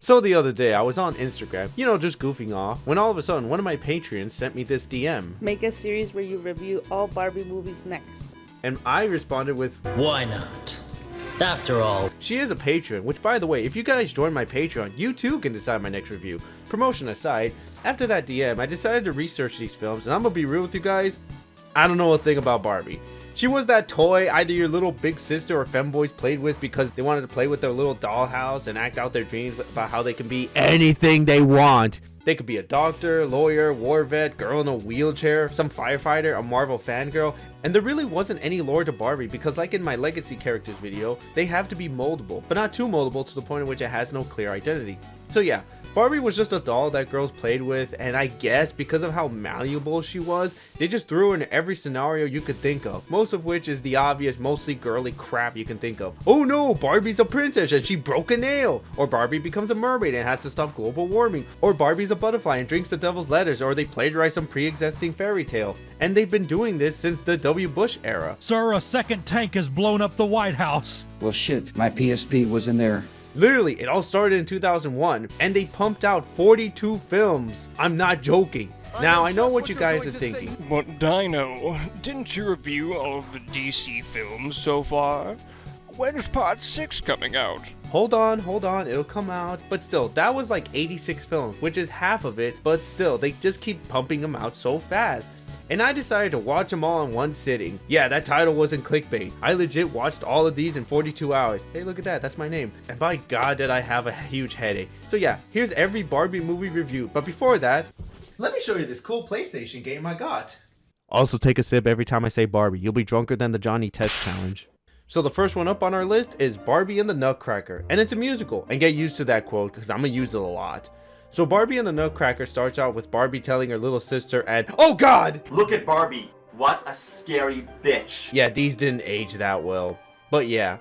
So the other day I was on Instagram, just goofing off, when all of a sudden one of my Patreons sent me this DM. Make a series where you review all Barbie movies next. And I responded with, why not? After all, she is a patron, which by the way, if you guys join my Patreon, you too can decide my next review. Promotion aside, after that DM, I decided to research these films, and I'm gonna be real with you guys, I don't know a thing about Barbie. She was that toy either your little big sister or femboys played with because they wanted to play with their little dollhouse and act out their dreams about how they can be anything they want. They could be a doctor, lawyer, war vet, girl in a wheelchair, some firefighter, a Marvel fangirl, and there really wasn't any lore to Barbie because like in my legacy characters video, they have to be moldable, but not too moldable to the point in which it has no clear identity. So yeah, Barbie was just a doll that girls played with, and I guess because of how malleable she was, they just threw her in every scenario you could think of, most of which is the obvious, mostly girly crap you can think of. Oh no, Barbie's a princess and she broke a nail, or Barbie becomes a mermaid and has to stop global warming, or Barbie's a butterfly and drinks the devil's letters, or they plagiarize some pre-existing fairy tale. And they've been doing this since the W. Bush era. Sir, a second tank has blown up the White House. Well shit, my PSP was in there. Literally, it all started in 2001, and they pumped out 42 films. I'm not joking. Now, I know what you guys are thinking. But Dino, didn't you review all of the DC films so far? When's part 6 coming out? Hold on, it'll come out. But still, that was like 86 films, which is half of it, but still, they just keep pumping them out so fast. And I decided to watch them all in one sitting. Yeah, that title wasn't clickbait. I legit watched all of these in 42 hours. Hey, look at that, that's my name. And by God did I have a huge headache. So yeah, here's every Barbie movie review. But before that, let me show you this cool PlayStation game I got. Also take a sip every time I say Barbie. You'll be drunker than the Johnny Test challenge. So the first one up on our list is Barbie and the Nutcracker. And it's a musical. And get used to that quote because I'm gonna use it a lot. So Barbie and the Nutcracker starts out with Barbie telling her little sister and oh god! Look at Barbie, what a scary bitch. Yeah, these didn't age that well. But yeah,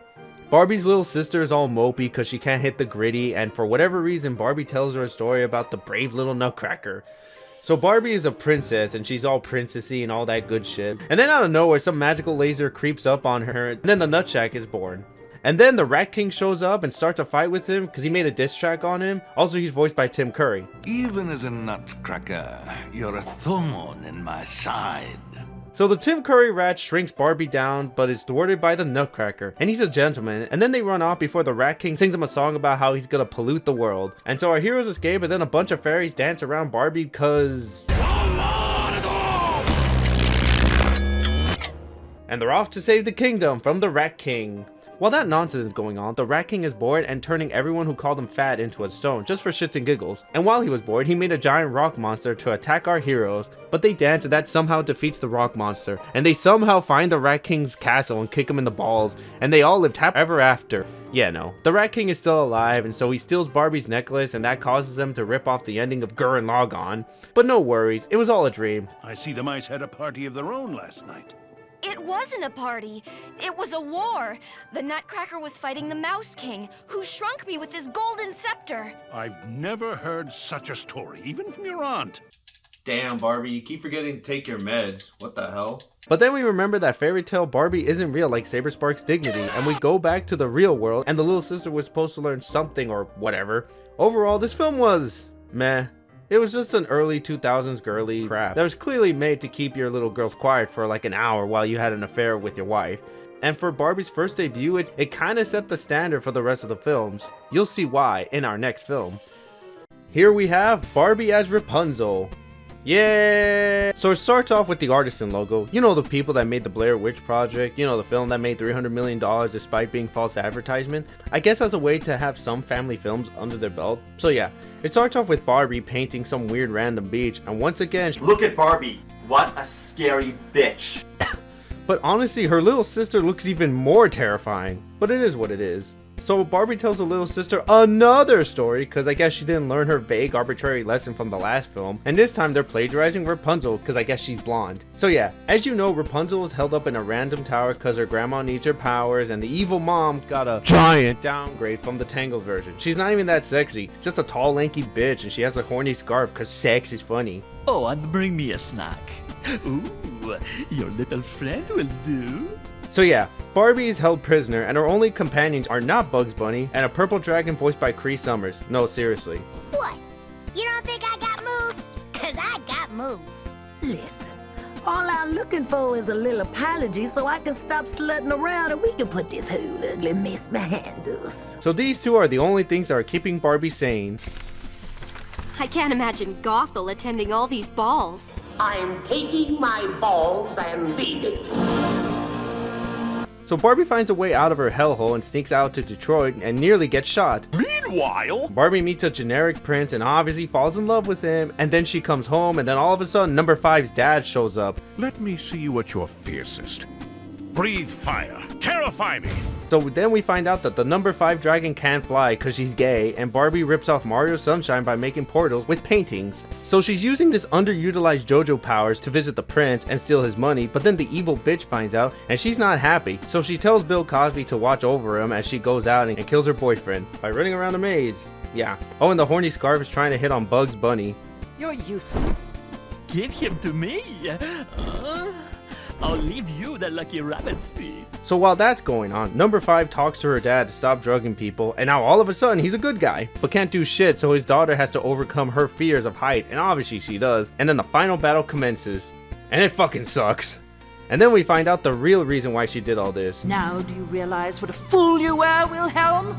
Barbie's little sister is all mopey because she can't hit the gritty, and for whatever reason Barbie tells her a story about the brave little Nutcracker. So Barbie is a princess and she's all princessy and all that good shit. And then out of nowhere some magical laser creeps up on her and then the Nutsack is born. And then the Rat King shows up and starts a fight with him because he made a diss track on him. Also, he's voiced by Tim Curry. Even as a nutcracker, you're a thorn in my side. So the Tim Curry rat shrinks Barbie down, but is thwarted by the Nutcracker. And he's a gentleman. And then they run off before the Rat King sings him a song about how he's gonna pollute the world. And so our heroes escape and then a bunch of fairies dance around Barbie because... And they're off to save the kingdom from the Rat King. While that nonsense is going on, the Rat King is bored and turning everyone who called him fat into a stone just for shits and giggles. And while he was bored, he made a giant rock monster to attack our heroes, but they dance and that somehow defeats the rock monster. And they somehow find the Rat King's castle and kick him in the balls, and they all lived happily ever after. Yeah, no, the Rat King is still alive, and so he steals Barbie's necklace, and that causes them to rip off the ending of Gurren Lagann. But no worries, it was all a dream. I see the mice had a party of their own last night. It wasn't a party. It was a war. The Nutcracker was fighting the Mouse King, who shrunk me with his golden scepter. I've never heard such a story, even from your aunt. Damn, Barbie, you keep forgetting to take your meds. What the hell? But then we remember that fairy tale Barbie isn't real like Saber Sparks' Dignity, and we go back to the real world, and the little sister was supposed to learn something or whatever. Overall, this film was meh. It was just an early 2000s girly crap that was clearly made to keep your little girls quiet for like an hour while you had an affair with your wife. And for Barbie's first debut, it kind of set the standard for the rest of the films. You'll see why in our next film. Here we have Barbie as Rapunzel. Yeah! So it starts off with the artisan logo. You know, the people that made the Blair Witch Project. You know, the film that made $300 million despite being false advertisement. I guess as a way to have some family films under their belt. So yeah, it starts off with Barbie painting some weird random beach. And once again, look at Barbie. What a scary bitch. But honestly, her little sister looks even more terrifying. But it is what it is. So Barbie tells the little sister another story because I guess she didn't learn her vague arbitrary lesson from the last film, and this time they're plagiarizing Rapunzel because I guess she's blonde. So yeah, as you know, Rapunzel is held up in a random tower because her grandma needs her powers and the evil mom got a giant downgrade from the Tangled version. She's not even that sexy, just a tall lanky bitch, and she has a horny scarf because sex is funny. Oh, and bring me a snack. Ooh, your little friend will do. So yeah, Barbie is held prisoner and her only companions are not Bugs Bunny and a purple dragon voiced by Cree Summers. No, seriously. What? You don't think I got moves? 'Cause I got moves. Listen, all I'm looking for is a little apology so I can stop slutting around and we can put this whole ugly mess behind us. So these two are the only things that are keeping Barbie sane. I can't imagine Gothel attending all these balls. I'm taking my balls and leaving. So Barbie finds a way out of her hellhole and sneaks out to Detroit and nearly gets shot. Meanwhile, Barbie meets a generic prince and obviously falls in love with him, and then she comes home and then all of a sudden number 5's dad shows up. Let me see you at your fiercest. Breathe fire. Terrify me. So then we find out that the number 5 dragon can't fly because she's gay, and Barbie rips off Mario Sunshine by making portals with paintings. So she's using this underutilized JoJo powers to visit the prince and steal his money, but then the evil bitch finds out and she's not happy. So she tells Bill Cosby to watch over him as she goes out and kills her boyfriend by running around the maze. Yeah. Oh, and the horny scarf is trying to hit on Bugs Bunny. You're useless. Give him to me. I'll leave you the lucky rabbit's feet. So while that's going on, number 5 talks to her dad to stop drugging people, and now all of a sudden he's a good guy, but can't do shit, so his daughter has to overcome her fears of height, and obviously she does, and then the final battle commences, and it fucking sucks. And then we find out the real reason why she did all this. Now do you realize what a fool you were, Wilhelm?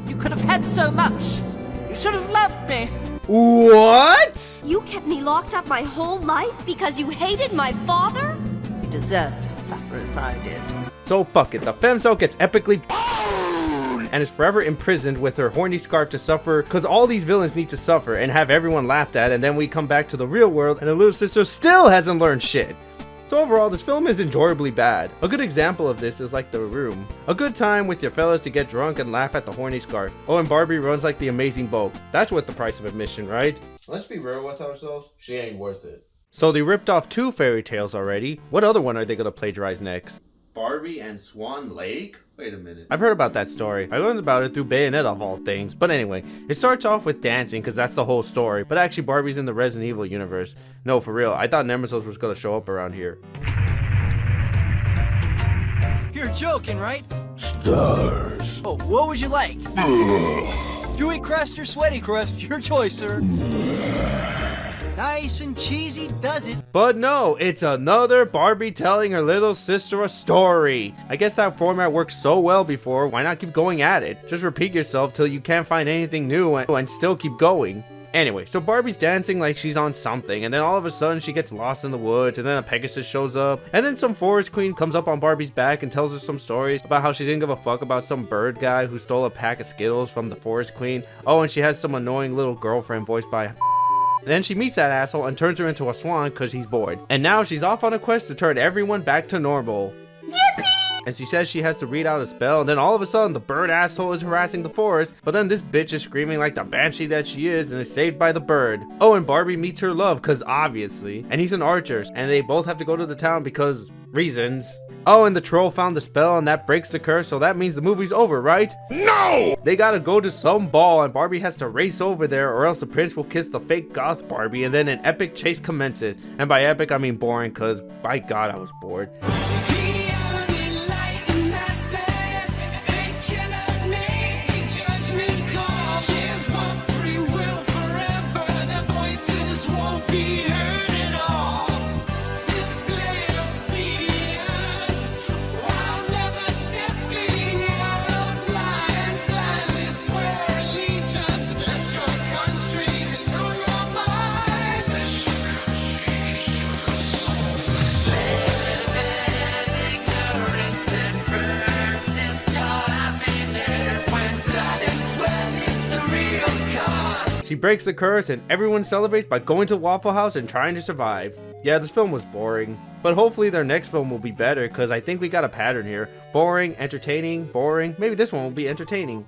You could have had so much. You should have left me. What? You kept me locked up my whole life because you hated my father? You deserve to suffer as I did. So fuck it, the femcel gets epically and is forever imprisoned with her horny scarf to suffer, cause all these villains need to suffer and have everyone laughed at, and then we come back to the real world and the little sister still hasn't learned shit. So overall, this film is enjoyably bad. A good example of this is like The Room. A good time with your fellas to get drunk and laugh at the horny scarf. Oh, and Barbie runs like the amazing boat. That's worth the price of admission, right? Let's be real with ourselves, she ain't worth it. So they ripped off 2 fairy tales already. What other one are they gonna plagiarize next? Barbie and Swan Lake? Wait a minute. I've heard about that story. I learned about it through Bayonetta of all things. But anyway, it starts off with dancing because that's the whole story. But actually Barbie's in the Resident Evil universe. No, for real. I thought Nemesis was gonna show up around here. You're joking, right? Stars. Oh, what would you like? Dewy crust or sweaty crust? Your choice, sir. Nice and cheesy does it. But no, it's another Barbie telling her little sister a story. I guess that format worked so well before, why not keep going at it? Just repeat yourself till you can't find anything new and still keep going. Anyway, so Barbie's dancing like she's on something, and then all of a sudden she gets lost in the woods, and then a pegasus shows up, and then some forest queen comes up on Barbie's back and tells her some stories about how she didn't give a fuck about some bird guy who stole a pack of Skittles from the forest queen. Oh, and she has some annoying little girlfriend voiced by and then she meets that asshole and turns her into a swan because he's bored. And now she's off on a quest to turn everyone back to normal. Yippee! And she says she has to read out a spell, and then all of a sudden the bird asshole is harassing the forest, but then this bitch is screaming like the banshee that she is and is saved by the bird. Oh, and Barbie meets her love, cause obviously, and he's an archer, and they both have to go to the town because reasons. Oh, and the troll found the spell and that breaks the curse, so that means the movie's over, right? No! They gotta go to some ball and Barbie has to race over there or else the prince will kiss the fake goth Barbie and then an epic chase commences. And by epic, I mean boring, cause by God, I was bored. She breaks the curse and everyone celebrates by going to Waffle House and trying to survive. Yeah, this film was boring, but hopefully their next film will be better because I think we got a pattern here. Boring, entertaining, boring. Maybe this one will be entertaining.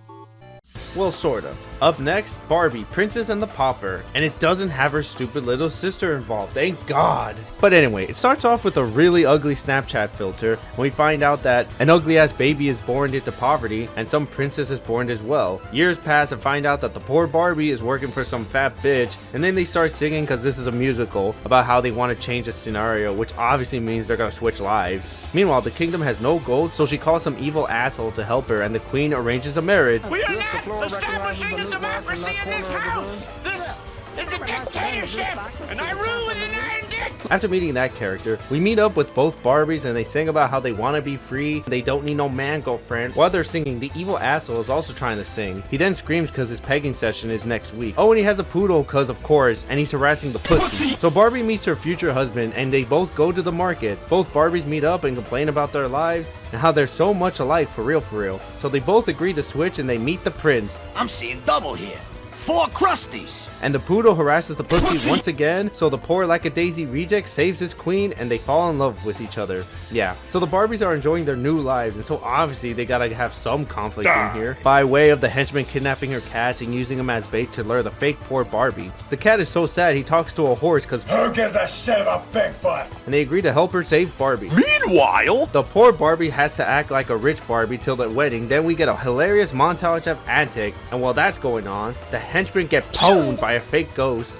Well, sort of. Up next, Barbie, Princess and the Pauper, and it doesn't have her stupid little sister involved, thank God. But anyway, it starts off with a really ugly Snapchat filter, when we find out that an ugly ass baby is born into poverty, and some princess is born as well. Years pass and find out that the poor Barbie is working for some fat bitch, and then they start singing because this is a musical, about how they want to change the scenario, which obviously means they're gonna switch lives. Meanwhile, the kingdom has no gold, so she calls some evil asshole to help her, and the queen arranges a marriage. We are not establishing a democracy in this house! This is a dictatorship, and I rule with an iron dick! After meeting that character, we meet up with both Barbies and they sing about how they want to be free, they don't need no man girlfriend. While they're singing, the evil asshole is also trying to sing. He then screams because his pegging session is next week. Oh, and he has a poodle because of course, and he's harassing the pussy. So Barbie meets her future husband and they both go to the market. Both Barbies meet up and complain about their lives and how they're so much alike for real. So they both agree to switch and they meet the prince. I'm seeing double here. 4 crusties! And the poodle harasses the pussy once again, so the poor lackadaisy reject saves his queen and they fall in love with each other. Yeah, so the Barbies are enjoying their new lives, and so obviously they gotta have some conflict in here, by way of the henchman kidnapping her cats and using them as bait to lure the fake poor Barbie. The cat is so sad he talks to a horse because who gives a shit about Bigfoot? And they agree to help her save Barbie. Meanwhile, the poor Barbie has to act like a rich Barbie till the wedding. Then we get a hilarious montage of antics, and while that's going on, the henchmen get pwned by a fake ghost.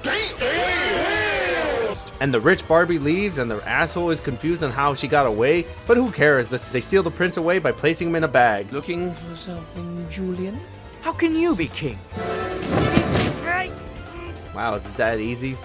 And the rich Barbie leaves and the asshole is confused on how she got away, but who cares? They steal the prince away by placing him in a bag. Looking for something, Julian? How can you be king? Wow, is it that easy?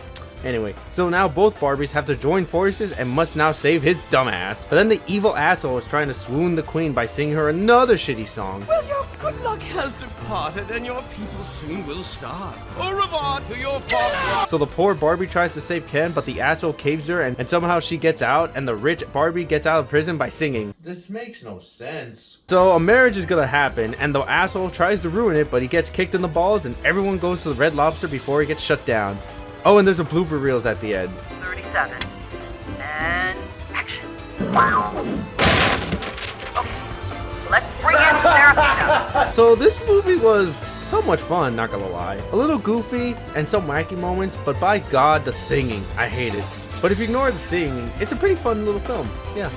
Anyway, so now both Barbies have to join forces and must now save his dumbass. But then the evil asshole is trying to swoon the queen by singing her another shitty song. Well, your good luck has departed and your people soon will starve. Au revoir to your father. So the poor Barbie tries to save Ken, but the asshole caves her and somehow she gets out, and the rich Barbie gets out of prison by singing. This makes no sense. So a marriage is gonna happen and the asshole tries to ruin it, but he gets kicked in the balls and everyone goes to the Red Lobster before he gets shut down. Oh, and there's a blooper reels at the end. 37. And action. Okay, let's bring in Seraphina. So this movie was so much fun, not gonna lie. A little goofy and some wacky moments, but by God, the singing, I hate it. But if you ignore the singing, it's a pretty fun little film, yeah.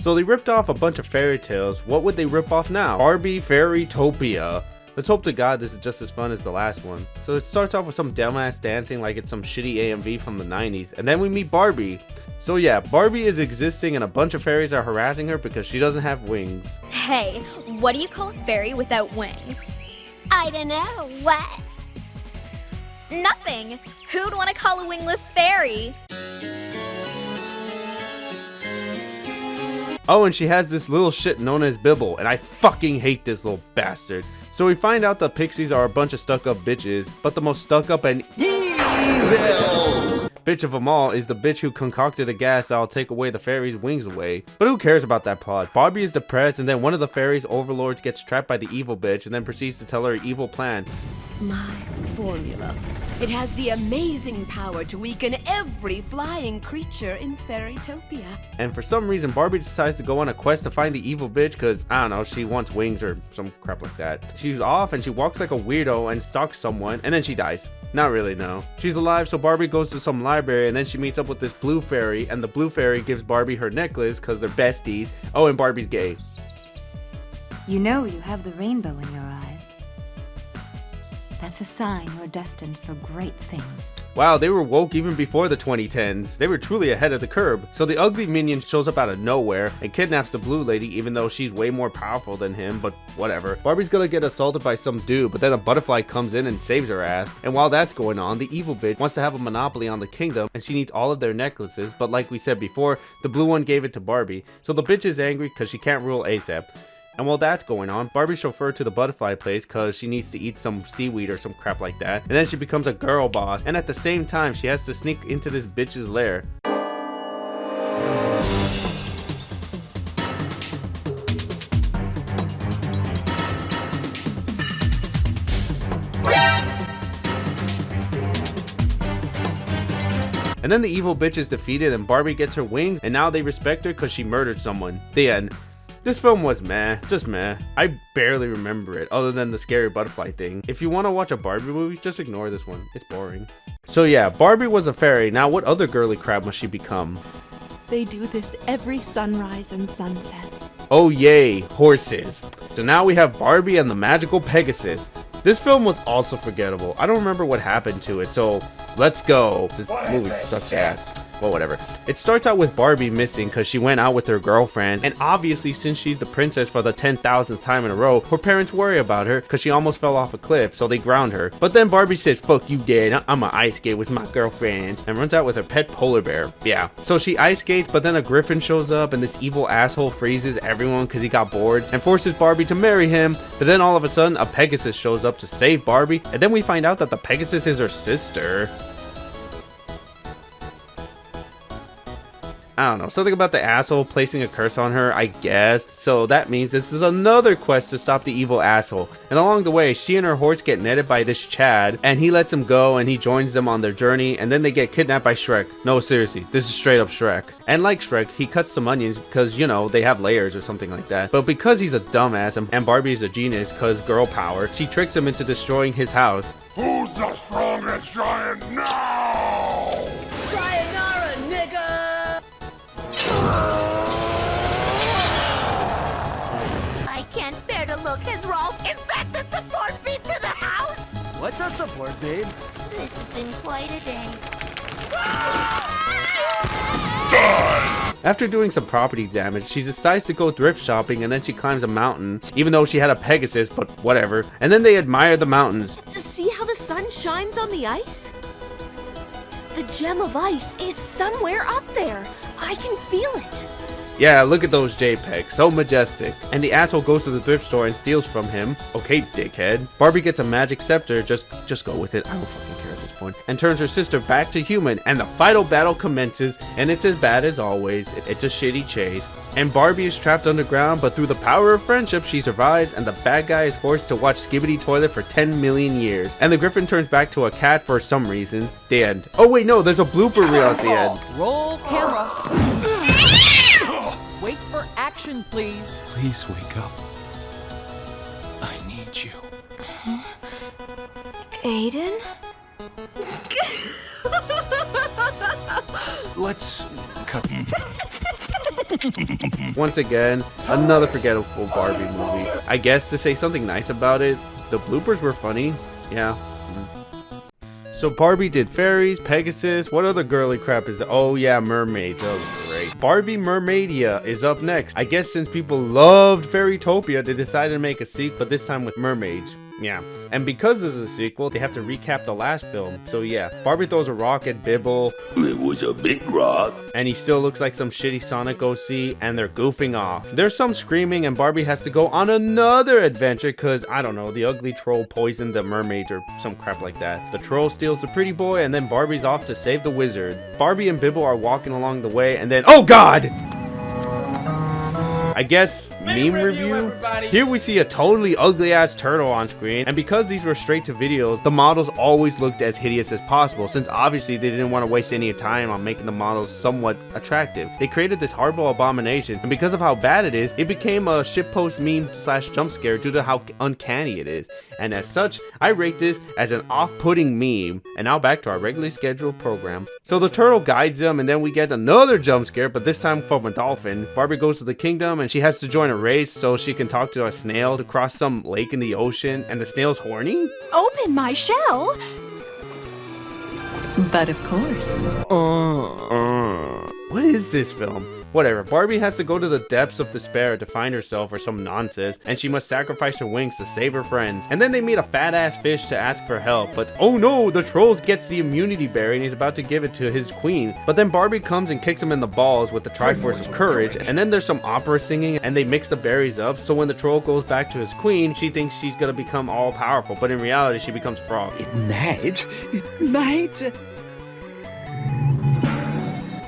So they ripped off a bunch of fairy tales. What would they rip off now? Barbie Fairytopia. Let's hope to God this is just as fun as the last one. So it starts off with some dumbass dancing like it's some shitty AMV from the 90s, and then we meet Barbie. So yeah, Barbie is existing and a bunch of fairies are harassing her because she doesn't have wings. Hey, what do you call a fairy without wings? I don't know. What? Nothing. Who'd want to call a wingless fairy? Oh, and she has this little shit known as Bibble, and I fucking hate this little bastard. So we find out the pixies are a bunch of stuck-up bitches, but the most stuck-up and evil bitch of them all is the bitch who concocted a gas that'll take away the fairies' wings away. But who cares about that plot? Barbie is depressed, and then one of the fairies' overlords gets trapped by the evil bitch and then proceeds to tell her evil plan. My formula. It has the amazing power to weaken every flying creature in Fairytopia. And for some reason, Barbie decides to go on a quest to find the evil bitch because, I don't know, she wants wings or some crap like that. She's off and she walks like a weirdo and stalks someone, and then she dies. Not really, no. She's alive, so Barbie goes to some library and then she meets up with this blue fairy, and the blue fairy gives Barbie her necklace because they're besties. Oh, and Barbie's gay. You know you have the rainbow in your eyes. That's a sign you're destined for great things. Wow, they were woke even before the 2010s. They were truly ahead of the curve. So the ugly minion shows up out of nowhere and kidnaps the blue lady, even though she's way more powerful than him, but whatever. Barbie's gonna get assaulted by some dude, but then a butterfly comes in and saves her ass. And while that's going on, the evil bitch wants to have a monopoly on the kingdom, and she needs all of their necklaces, but like we said before, the blue one gave it to Barbie. So the bitch is angry because she can't rule ASAP. And while that's going on, Barbie's chauffeured to the butterfly place because she needs to eat some seaweed or some crap like that. And then she becomes a girl boss. And at the same time, she has to sneak into this bitch's lair. And then the evil bitch is defeated and Barbie gets her wings, and now they respect her because she murdered someone. The end. This film was meh, just meh. I barely remember it, other than the scary butterfly thing. If you want to watch a Barbie movie, just ignore this one. It's boring. So yeah, Barbie was a fairy. Now what other girly crap must she become? They do this every sunrise and sunset. Oh yay, horses. So now we have Barbie and the magical Pegasus. This film was also forgettable. I don't remember what happened to it, so let's go. This movie sucks ass. Well, whatever. It starts out with Barbie missing because she went out with her girlfriends, and obviously since she's the princess for the 10,000th time in a row, her parents worry about her because she almost fell off a cliff, so they ground her. But then Barbie says, fuck you dad, I'm a ice skate with my girlfriends, and runs out with her pet polar bear. Yeah, so she ice skates, but then a griffin shows up and this evil asshole freezes everyone because he got bored and forces Barbie to marry him. But then all of a sudden a Pegasus shows up to save Barbie, and then we find out that the Pegasus is her sister. I don't know, something about the asshole placing a curse on her, I guess. So that means this is another quest to stop the evil asshole. And along the way, she and her horse get netted by this Chad, and he lets them go and he joins them on their journey, and then they get kidnapped by Shrek. No, seriously, this is straight up Shrek. And like Shrek, he cuts some onions because, you know, they have layers or something like that. But because he's a dumbass and Barbie is a genius because girl power, she tricks him into destroying his house. Who's the strongest giant now? Sayonara, nigga! I can't bear to look as Rolf. Is that the support beam to the house? What's a support beam? This has been quite a day. After doing some property damage, she decides to go thrift shopping, and then she climbs a mountain, even though she had a Pegasus, but whatever. And then they admire the mountains. See how the sun shines on the ice? The gem of ice is somewhere up there. I can feel it. Yeah, look at those JPEGs, so majestic. And the asshole goes to the thrift store and steals from him. Okay, dickhead. Barbie gets a magic scepter, just go with it, I don't fucking care at this point. And turns her sister back to human, and the final battle commences, and it's as bad as always. It's a shitty chase. And Barbie is trapped underground, but through the power of friendship, she survives, and the bad guy is forced to watch Skibbity Toilet for 10 million years. And the Griffin turns back to a cat for some reason. The end. Oh wait, no, there's a blooper reel at the end. Roll camera. Wait for action, please. Please wake up. I need you. Aiden? Let's cut. Once again, another forgettable Barbie movie. I guess to say something nice about it, the bloopers were funny. Yeah. So Barbie did fairies, Pegasus, what other girly crap is there? Oh yeah, mermaids. Oh great. Barbie Mermaidia is up next. I guess since people loved Fairytopia, they decided to make a sequel, but this time with mermaids. Yeah. And because this is a sequel, they have to recap the last film. So yeah, Barbie throws a rock at Bibble. It was a big rock. And he still looks like some shitty Sonic OC, and they're goofing off. There's some screaming, and Barbie has to go on another adventure because, I don't know, the ugly troll poisoned the mermaids or some crap like that. The troll steals the pretty boy, and then Barbie's off to save the wizard. Barbie and Bibble are walking along the way, and then, oh god! I guess meme review. Here we see a totally ugly ass turtle on screen, and because these were straight to videos, the models always looked as hideous as possible, since obviously they didn't want to waste any time on making the models somewhat attractive. They created this horrible abomination, and because of how bad it is, it became a shitpost meme / jump scare due to how uncanny it is. And as such, I rate this as an off-putting meme. And now back to our regularly scheduled program. So the turtle guides them, and then we get another jump scare, but this time from a dolphin. Barbie goes to the kingdom, and she has to join a race so she can talk to a snail to cross some lake in the ocean, and the snail's horny? Open my shell. But of course. What is this film? Whatever, Barbie has to go to the depths of despair to find herself or some nonsense, and she must sacrifice her wings to save her friends. And then they meet a fat ass fish to ask for help, but oh no, the trolls gets the immunity berry and he's about to give it to his queen. But then Barbie comes and kicks him in the balls with the Triforce of Courage, and then there's some opera singing and they mix the berries up, so when the troll goes back to his queen, she thinks she's gonna become all powerful, but in reality she becomes frog. Ignite?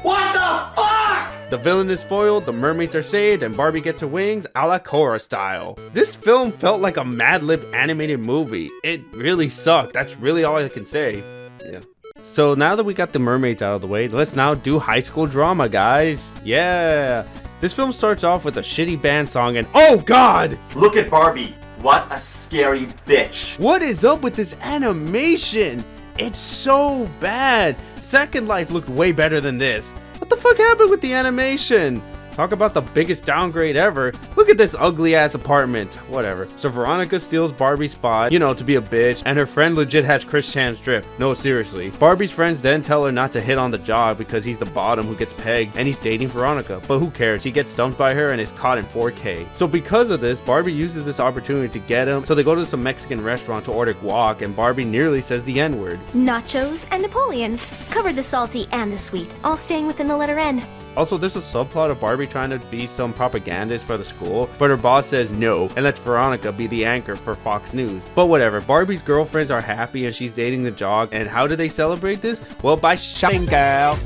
What the fuck? The villain is foiled, the mermaids are saved, and Barbie gets her wings a la Korra style. This film felt like a Mad Lib animated movie. It really sucked. That's really all I can say. Yeah. So now that we got the mermaids out of the way, let's now do high school drama, guys. Yeah. This film starts off with a shitty band song and oh god! Look at Barbie. What a scary bitch. What is up with this animation? It's so bad. Second Life looked way better than this. What the fuck happened with the animation? Talk about the biggest downgrade ever. Look at this ugly ass apartment. Whatever. So Veronica steals Barbie's spot, you know, to be a bitch, and her friend legit has Chris Chan's drip. No, seriously. Barbie's friends then tell her not to hit on the job because he's the bottom who gets pegged and he's dating Veronica. But who cares? He gets dumped by her and is caught in 4K. So because of this, Barbie uses this opportunity to get him. So they go to some Mexican restaurant to order guac and Barbie nearly says the N-word. Nachos and Napoleons. Covered the salty and the sweet, all staying within the letter N. Also, there's a subplot of Barbie trying to be some propagandist for the school, but her boss says no and lets Veronica be the anchor for Fox News. But whatever, Barbie's girlfriends are happy and she's dating the jock, and how do they celebrate this? Well, by shopping, girl.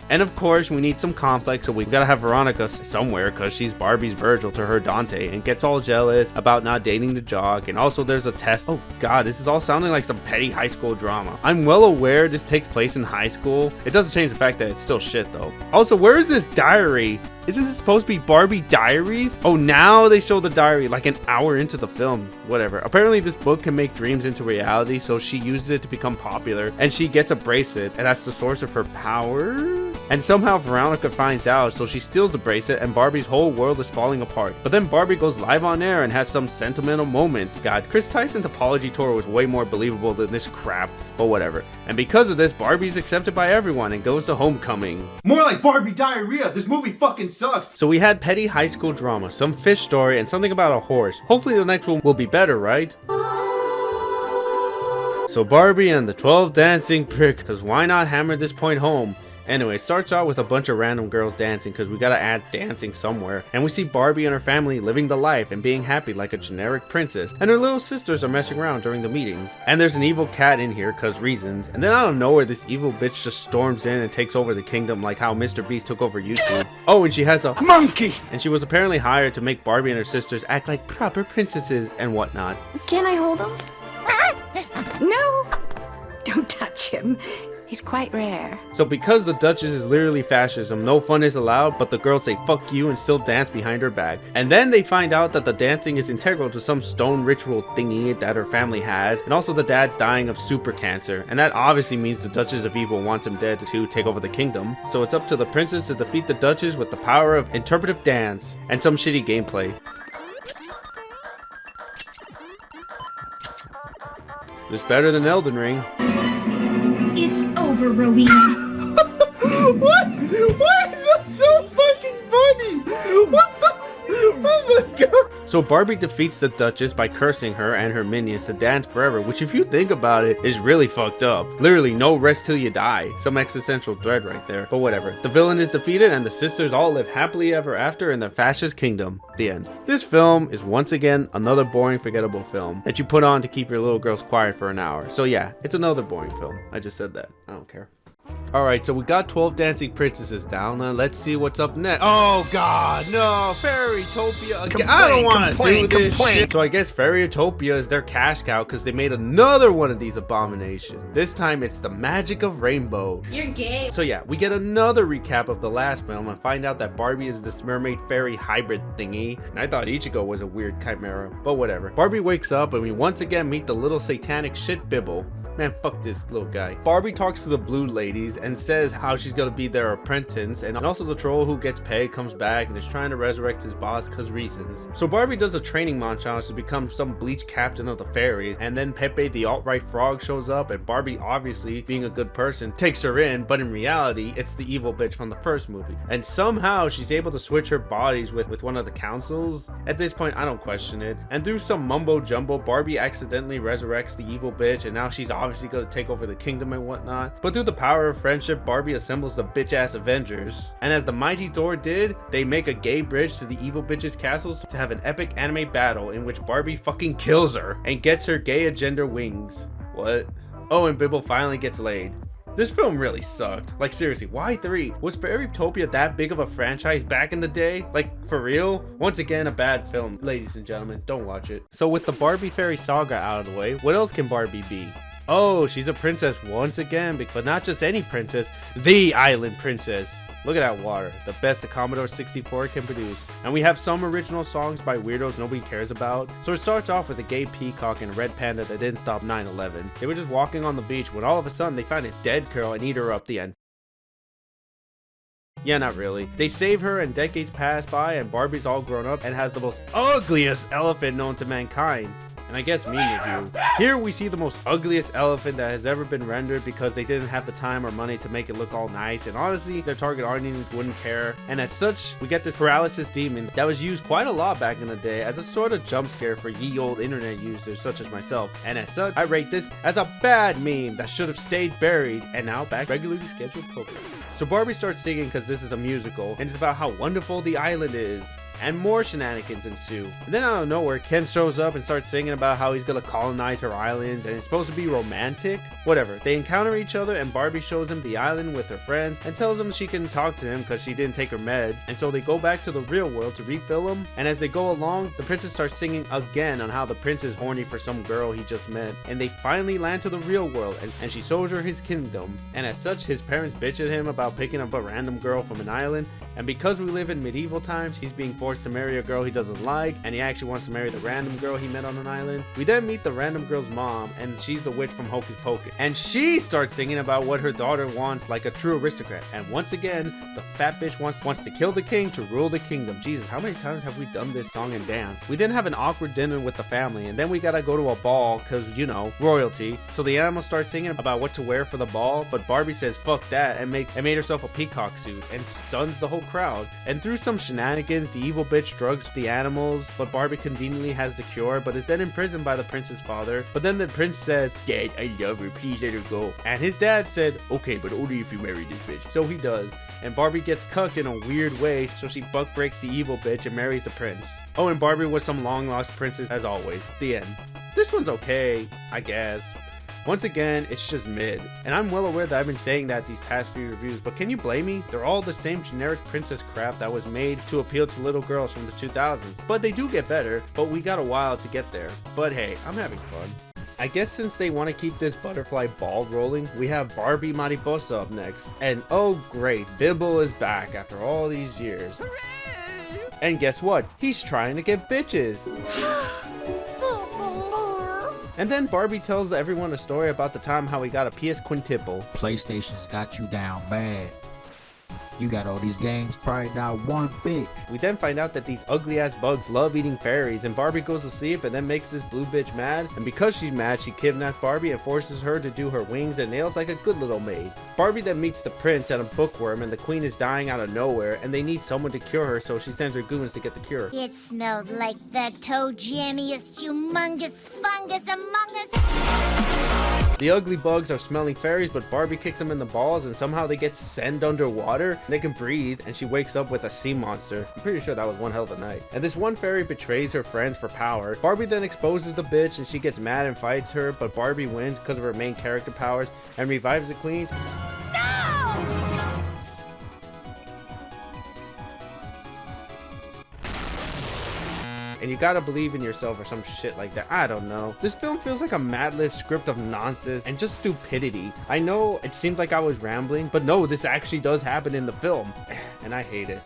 And of course, we need some conflict, so we gotta have Veronica somewhere because she's Barbie's Virgil to her Dante and gets all jealous about not dating the jock. And also there's a test. Oh god, this is all sounding like some petty high school drama. I'm well aware this takes place in high school. It doesn't change the fact that it's still shit though. Also, where is this diary? Isn't this supposed to be Barbie Diaries? Oh, now they show the diary like an hour into the film. Whatever. Apparently this book can make dreams into reality, so she uses it to become popular, and she gets a bracelet, and that's the source of her power? And somehow Veronica finds out, so she steals the bracelet and Barbie's whole world is falling apart. But then Barbie goes live on air and has some sentimental moment. God, Chris Tyson's apology tour was way more believable than this crap, but whatever. And because of this, Barbie's accepted by everyone and goes to homecoming. More like Barbie diarrhea. This movie fucking sucks. So we had petty high school drama, some fish story, and something about a horse. Hopefully the next one will be better, right? So Barbie and the 12 dancing prick, because why not hammer this point home? Anyway, it starts out with a bunch of random girls dancing because we gotta add dancing somewhere. And we see Barbie and her family living the life and being happy like a generic princess. And her little sisters are messing around during the meetings. And there's an evil cat in here cause reasons. And then out of nowhere, this evil bitch just storms in and takes over the kingdom like how Mr. Beast took over YouTube. Oh, and she has a monkey! And she was apparently hired to make Barbie and her sisters act like proper princesses and whatnot. Can I hold him? No! Don't touch him. He's quite rare. So because the Duchess is literally fascism, no fun is allowed, but the girls say fuck you and still dance behind her back. And then they find out that the dancing is integral to some stone ritual thingy that her family has, and also the dad's dying of super cancer, and that obviously means the Duchess of Evil wants him dead to take over the kingdom. So it's up to the princess to defeat the Duchess with the power of interpretive dance and some shitty gameplay. It's better than Elden Ring. It's over, Rowena. What? Why is that so fucking funny? What the? Oh my god. So Barbie defeats the Duchess by cursing her and her minions to dance forever, which if you think about it, is really fucked up. Literally, no rest till you die. Some existential dread right there. But whatever. The villain is defeated and the sisters all live happily ever after in their fascist kingdom. The end. This film is once again another boring, forgettable film that you put on to keep your little girls quiet for an hour. So yeah, it's another boring film. I just said that. I don't care. Alright, so we got 12 dancing princesses down. Now let's see what's up next. Oh god, no, Fairytopia again. I don't want to do this shit. So I guess Fairytopia is their cash cow because they made another one of these abominations. This time it's the magic of rainbow. You're gay. So yeah, we get another recap of the last film and find out that Barbie is this mermaid fairy hybrid thingy. And I thought Ichigo was a weird chimera, but whatever. Barbie wakes up and we once again meet the little satanic shit Bibble. Man, fuck this little guy. Barbie talks to the blue ladies and says how she's gonna be their apprentice, and also the troll who gets pegged comes back and is trying to resurrect his boss cause reasons. So Barbie does a training montage to become some bleach captain of the fairies, and then Pepe the alt-right frog shows up, and Barbie, obviously being a good person, takes her in, but in reality it's the evil bitch from the first movie. And somehow she's able to switch her bodies with one of the councils. At this point I don't question it, and through some mumbo jumbo Barbie accidentally resurrects the evil bitch, and now she's obviously going to take over the kingdom and whatnot. But through the power of friendship, Barbie assembles the bitch ass Avengers, and as the mighty Thor did, they make a gay bridge to the evil bitch's castles to have an epic anime battle in which Barbie fucking kills her and gets her gay agenda wings. What? Oh, and Bibble finally gets laid. This film really sucked. Like seriously, why 3? Was Fairytopia that big of a franchise back in the day? Like for real? Once again, a bad film. Ladies and gentlemen, don't watch it. So with the Barbie Fairy saga out of the way, what else can Barbie be? Oh, she's a princess once again, but not just any princess, the island princess. Look at that water, the best the Commodore 64 can produce. And we have some original songs by weirdos nobody cares about. So it starts off with a gay peacock and a red panda that didn't stop 9/11. They were just walking on the beach when all of a sudden they find a dead girl and eat her up. The end. Yeah, not really. They save her and decades pass by and Barbie's all grown up and has the most ugliest elephant known to mankind. And I guess meme review. Here we see the most ugliest elephant that has ever been rendered because they didn't have the time or money to make it look all nice, and honestly their target audience wouldn't care. And as such, we get this paralysis demon that was used quite a lot back in the day as a sort of jump scare for ye old internet users such as myself. And as such, I rate this as a bad meme that should have stayed buried and now back regularly scheduled programming. So Barbie starts singing because this is a musical and it's about how wonderful the island is. And more shenanigans ensue. And then out of nowhere, Ken shows up and starts singing about how he's gonna colonize her islands and it's supposed to be romantic. Whatever. They encounter each other and Barbie shows him the island with her friends and tells him she can talk to him because she didn't take her meds. And so they go back to the real world to refill him. And as they go along, the princess starts singing again on how the prince is horny for some girl he just met. And they finally land to the real world and she shows her his kingdom. And as such, his parents bitch at him about picking up a random girl from an island. And because we live in medieval times, he's being forced to marry a girl he doesn't like, and he actually wants to marry the random girl he met on an island. We then meet the random girl's mom, and she's the witch from Hocus Pocus. And she starts singing about what her daughter wants like a true aristocrat. And once again, the fat bitch wants to kill the king to rule the kingdom. Jesus, how many times have we done this song and dance? We then have an awkward dinner with the family, and then we gotta go to a ball, cause you know, royalty. So the animals start singing about what to wear for the ball, but Barbie says fuck that and made herself a peacock suit and stuns the whole crowd. And through some shenanigans, the evil bitch drugs the animals, but Barbie conveniently has the cure, but is then imprisoned by the prince's father. But then the prince says, "Dad, I love her, please let her go." And his dad said, "Okay, but only if you marry this bitch." So he does, and Barbie gets cucked in a weird way, so she buck breaks the evil bitch and marries the prince. Oh, and Barbie was some long lost princess as always. The end. This one's okay, I guess. Once again, it's just mid. And I'm well aware that I've been saying that these past few reviews, but can you blame me? They're all the same generic princess crap that was made to appeal to little girls from the 2000s. But they do get better, but we got a while to get there. But hey, I'm having fun. I guess since they want to keep this butterfly ball rolling, we have Barbie Mariposa up next. And oh great, Bibble is back after all these years. Hooray! And guess what? He's trying to get bitches. And then Barbie tells everyone a story about the time how he got a PS Quintuple. PlayStation's got you down bad. You got all these games, probably not one bitch. We then find out that these ugly ass bugs love eating fairies, and Barbie goes to sleep and then makes this blue bitch mad, and because she's mad, she kidnaps Barbie and forces her to do her wings and nails like a good little maid. Barbie then meets the prince and a bookworm, and the queen is dying out of nowhere, and they need someone to cure her, so she sends her goons to get the cure. It smelled like the toe jammiest humongous fungus among us. The ugly bugs are smelling fairies, but Barbie kicks them in the balls and somehow they get sent underwater and they can breathe, and she wakes up with a sea monster. I'm pretty sure that was one hell of a night. And this one fairy betrays her friends for power. Barbie then exposes the bitch and she gets mad and fights her, but Barbie wins because of her main character powers and revives the queen. And you gotta believe in yourself or some shit like that. I don't know. This film feels like a Mad Lib script of nonsense and just stupidity. I know it seemed like I was rambling, but no, this actually does happen in the film. And I hate it.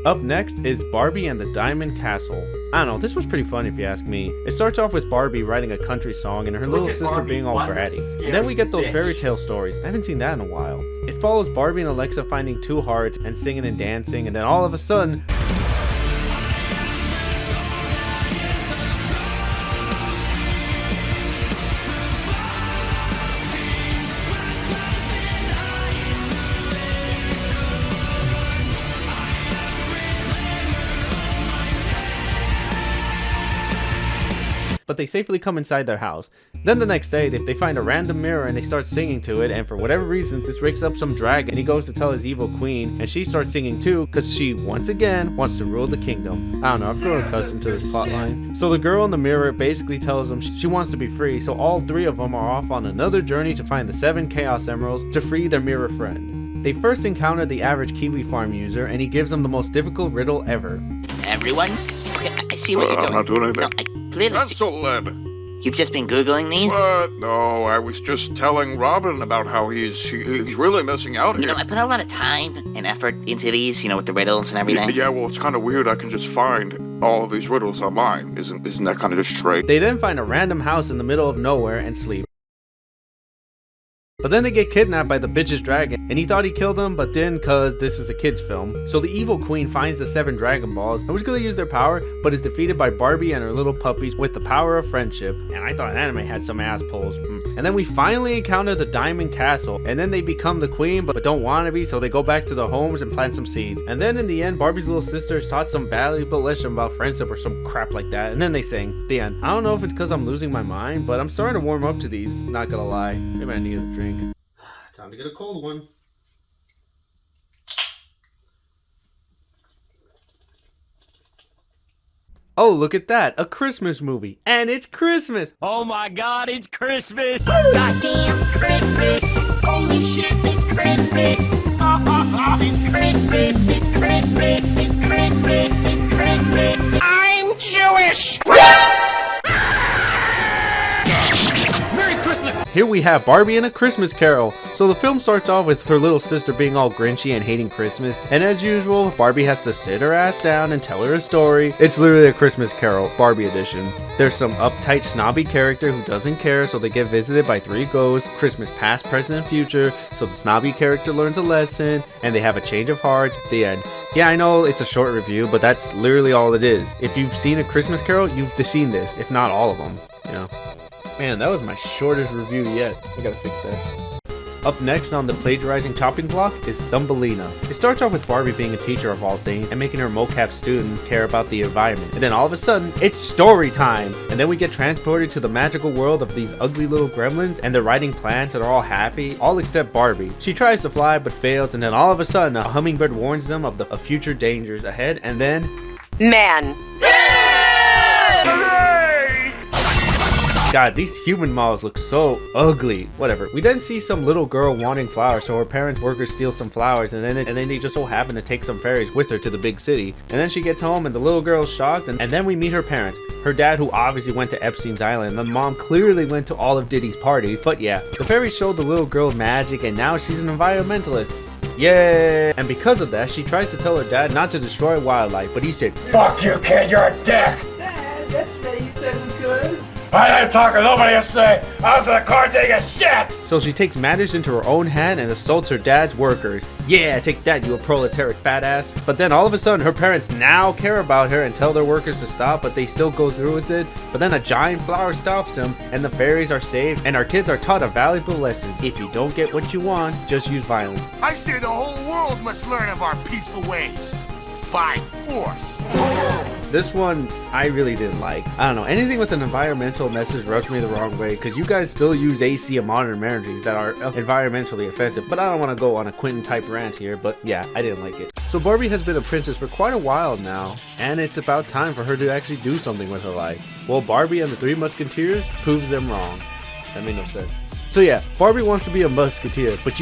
Up next is Barbie and the Diamond Castle. I don't know, this was pretty fun if you ask me. It starts off with Barbie writing a country song and her little sister Barbie, being all bratty. And then we get those fairy tale stories. I haven't seen that in a while. It follows Barbie and Alexa finding two hearts and singing and dancing, and then all of a sudden, but they safely come inside their house. Then the next day, they find a random mirror and they start singing to it, and for whatever reason, this wakes up some dragon, and he goes to tell his evil queen, and she starts singing too, because she, once again, wants to rule the kingdom. I don't know, I've grown accustomed to this plotline. So the girl in the mirror basically tells them she wants to be free, so all three of them are off on another journey to find the 7 Chaos Emeralds to free their mirror friend. They first encounter the average Kiwi farm user, and he gives them the most difficult riddle ever. Everyone? Okay, I see what you're doing. I'm not doing anything. No, I clearly Cancel then. You've just been Googling these? What? No, I was just telling Robin about how he's really missing out here. You know, I put a lot of time and effort into these, with the riddles and everything. Yeah, well, it's kind of weird I can just find all of these riddles online. Isn't that kind of just strange? They then find a random house in the middle of nowhere and sleep. But then they get kidnapped by the bitch's dragon, and he thought he killed him, but didn't cause this is a kid's film. So the evil queen finds the 7 Dragon Balls and was gonna use their power, but is defeated by Barbie and her little puppies with the power of friendship. And I thought anime had some ass pulls. And then we finally encounter the Diamond Castle, and then they become the queen, but don't want to be, so they go back to their homes and plant some seeds. And then in the end, Barbie's little sister taught some valuable lesson about friendship or some crap like that, and then they sing. The end. I don't know if it's because I'm losing my mind, but I'm starting to warm up to these, not gonna lie. Maybe I need a drink. Time to get a cold one. Oh, look at that, a Christmas movie, and it's Christmas! Oh my God, it's Christmas! Goddamn Christmas! Holy shit, it's Christmas! It's Christmas! It's Christmas! It's Christmas! It's Christmas! I'm Jewish! Merry Christmas! Here we have Barbie and a Christmas Carol. So the film starts off with her little sister being all grinchy and hating Christmas, and as usual, Barbie has to sit her ass down and tell her a story. It's literally a Christmas Carol, Barbie edition. There's some uptight snobby character who doesn't care, so they get visited by 3 ghosts, Christmas past, present, and future, so the snobby character learns a lesson, and they have a change of heart. The end. Yeah, I know it's a short review, but that's literally all it is. If you've seen a Christmas Carol, you've seen this, if not all of them, Man, that was my shortest review yet. I gotta fix that. Up next on the plagiarizing chopping block is Thumbelina. It starts off with Barbie being a teacher of all things and making her mocap students care about the environment. And then all of a sudden, it's story time! And then we get transported to the magical world of these ugly little gremlins, and they're riding plants and are all happy, all except Barbie. She tries to fly but fails, and then all of a sudden, a hummingbird warns them of the future dangers ahead, and then... Man. God, these human models look so ugly. Whatever. We then see some little girl wanting flowers, so her parents' workers steal some flowers, and then they just so happen to take some fairies with her to the big city. And then she gets home, and the little girl's shocked, and then we meet her parents. Her dad, who obviously went to Epstein's Island, and the mom clearly went to all of Diddy's parties. But yeah, the fairies showed the little girl magic, and now she's an environmentalist. Yay! And because of that, she tries to tell her dad not to destroy wildlife, but he said, "Fuck you, kid, you're a dick!" Dad, yesterday you said we could. I didn't talk to nobody yesterday. I was in the car taking a shit. So she takes matters into her own hand and assaults her dad's workers. Yeah, take that, you a proletariat fat ass. But then all of a sudden, her parents now care about her and tell their workers to stop, but they still go through with it. But then a giant flower stops them, and the fairies are saved, and our kids are taught a valuable lesson. If you don't get what you want, just use violence. I say the whole world must learn of our peaceful ways. By force. This one, I really didn't like. I don't know, anything with an environmental message rubs me the wrong way, because you guys still use AC and modern marriages that are environmentally offensive, but I don't want to go on a Quentin type rant here, but yeah, I didn't like it. So Barbie has been a princess for quite a while now, and it's about time for her to actually do something with her life. Well, Barbie and the 3 musketeers proves them wrong. That made no sense. So yeah, Barbie wants to be a musketeer, but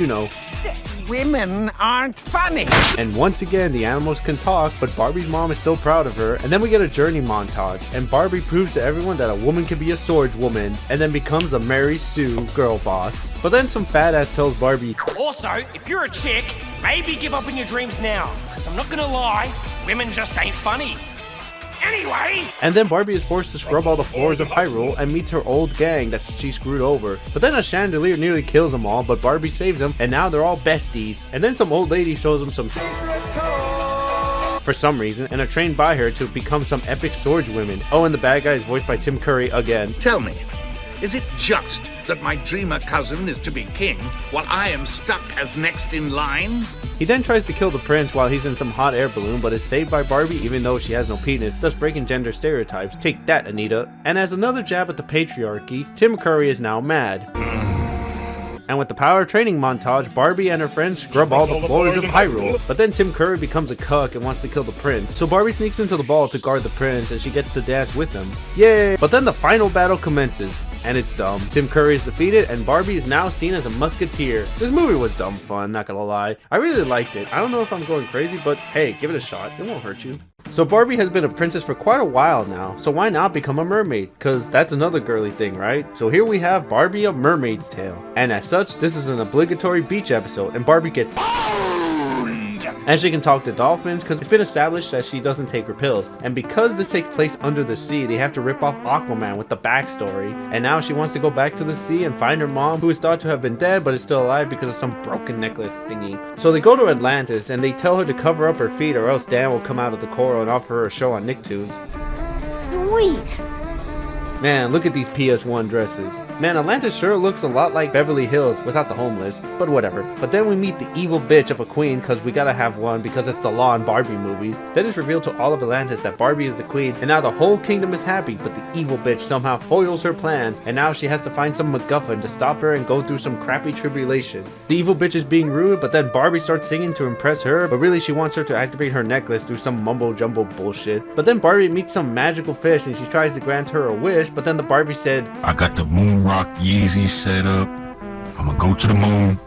Women aren't funny. And once again, the animals can talk, but Barbie's mom is still proud of her. And then we get a journey montage, and Barbie proves to everyone that a woman can be a swordswoman, and then becomes a Mary Sue girl boss. But then some fat ass tells Barbie, Also, if you're a chick, maybe give up on your dreams now. Because I'm not gonna lie, women just ain't funny. Anyway! And then Barbie is forced to scrub all the floors of Hyrule and meets her old gang that she screwed over. But then a chandelier nearly kills them all, but Barbie saves them, and now they're all besties. And then some old lady shows them some for some reason, and are trained by her to become some epic swordswomen. Oh, and the bad guy is voiced by Tim Curry again. Tell me, is it just that my dreamer cousin is to be king while I am stuck as next in line? He then tries to kill the prince while he's in some hot air balloon, but is saved by Barbie even though she has no penis, thus breaking gender stereotypes. Take that, Anita. And as another jab at the patriarchy, Tim Curry is now mad. And with the power training montage, Barbie and her friends scrub all the floors of Hyrule. But then Tim Curry becomes a cuck and wants to kill the prince. So Barbie sneaks into the ball to guard the prince, and she gets to dance with him. Yay! But then the final battle commences. And it's dumb. Tim Curry is defeated, and Barbie is now seen as a musketeer. This movie was dumb fun, not gonna lie. I really liked it. I don't know if I'm going crazy, but hey, give it a shot. It won't hurt you. So Barbie has been a princess for quite a while now, so why not become a mermaid? Cause that's another girly thing, right? So here we have Barbie A Mermaid's Tale. And as such, this is an obligatory beach episode, and Barbie gets and she can talk to dolphins because it's been established that she doesn't take her pills. And because this takes place under the sea, they have to rip off Aquaman with the backstory. And now she wants to go back to the sea and find her mom, who is thought to have been dead but is still alive because of some broken necklace thingy. So they go to Atlantis and they tell her to cover up her feet or else Dan will come out of the coral and offer her a show on Nicktoons. Sweet! Man, look at these PS1 dresses. Man, Atlantis sure looks a lot like Beverly Hills without the homeless, but whatever. But then we meet the evil bitch of a queen because we gotta have one because it's the law in Barbie movies. Then it's revealed to all of Atlantis that Barbie is the queen and now the whole kingdom is happy, but the evil bitch somehow foils her plans and now she has to find some MacGuffin to stop her and go through some crappy tribulation. The evil bitch is being rude, but then Barbie starts singing to impress her, but really she wants her to activate her necklace through some mumbo jumbo bullshit. But then Barbie meets some magical fish and she tries to grant her a wish, but then the Barbie said, I got the moon rock Yeezy set up. I'm gonna go to the moon,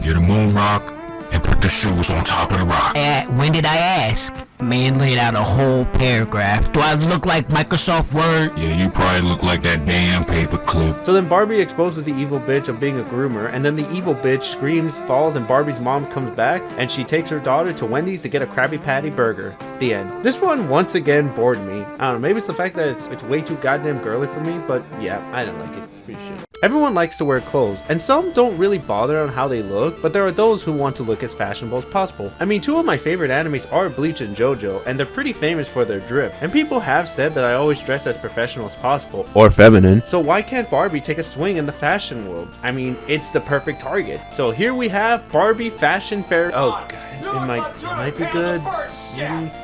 get a moon rock, and put the shoes on top of the rock. When did I ask? Man laid out a whole paragraph. Do I look like Microsoft Word? Yeah, you probably look like that damn paper clip. So then Barbie exposes the evil bitch of being a groomer, and then the evil bitch screams, falls, and Barbie's mom comes back, and she takes her daughter to Wendy's to get a Krabby Patty burger. The end. This one once again bored me. I don't know, maybe it's the fact that it's way too goddamn girly for me, but yeah, I didn't like it. It's pretty shit. Everyone likes to wear clothes, and some don't really bother on how they look, but there are those who want to look as fashionable as possible. I mean, two of my favorite animes are Bleach and JoJo, and they're pretty famous for their drip, and people have said that I always dress as professional as possible, or feminine. So why can't Barbie take a swing in the fashion world? I mean, it's the perfect target. So here we have Barbie Fashion Fair. Oh god, it might be good.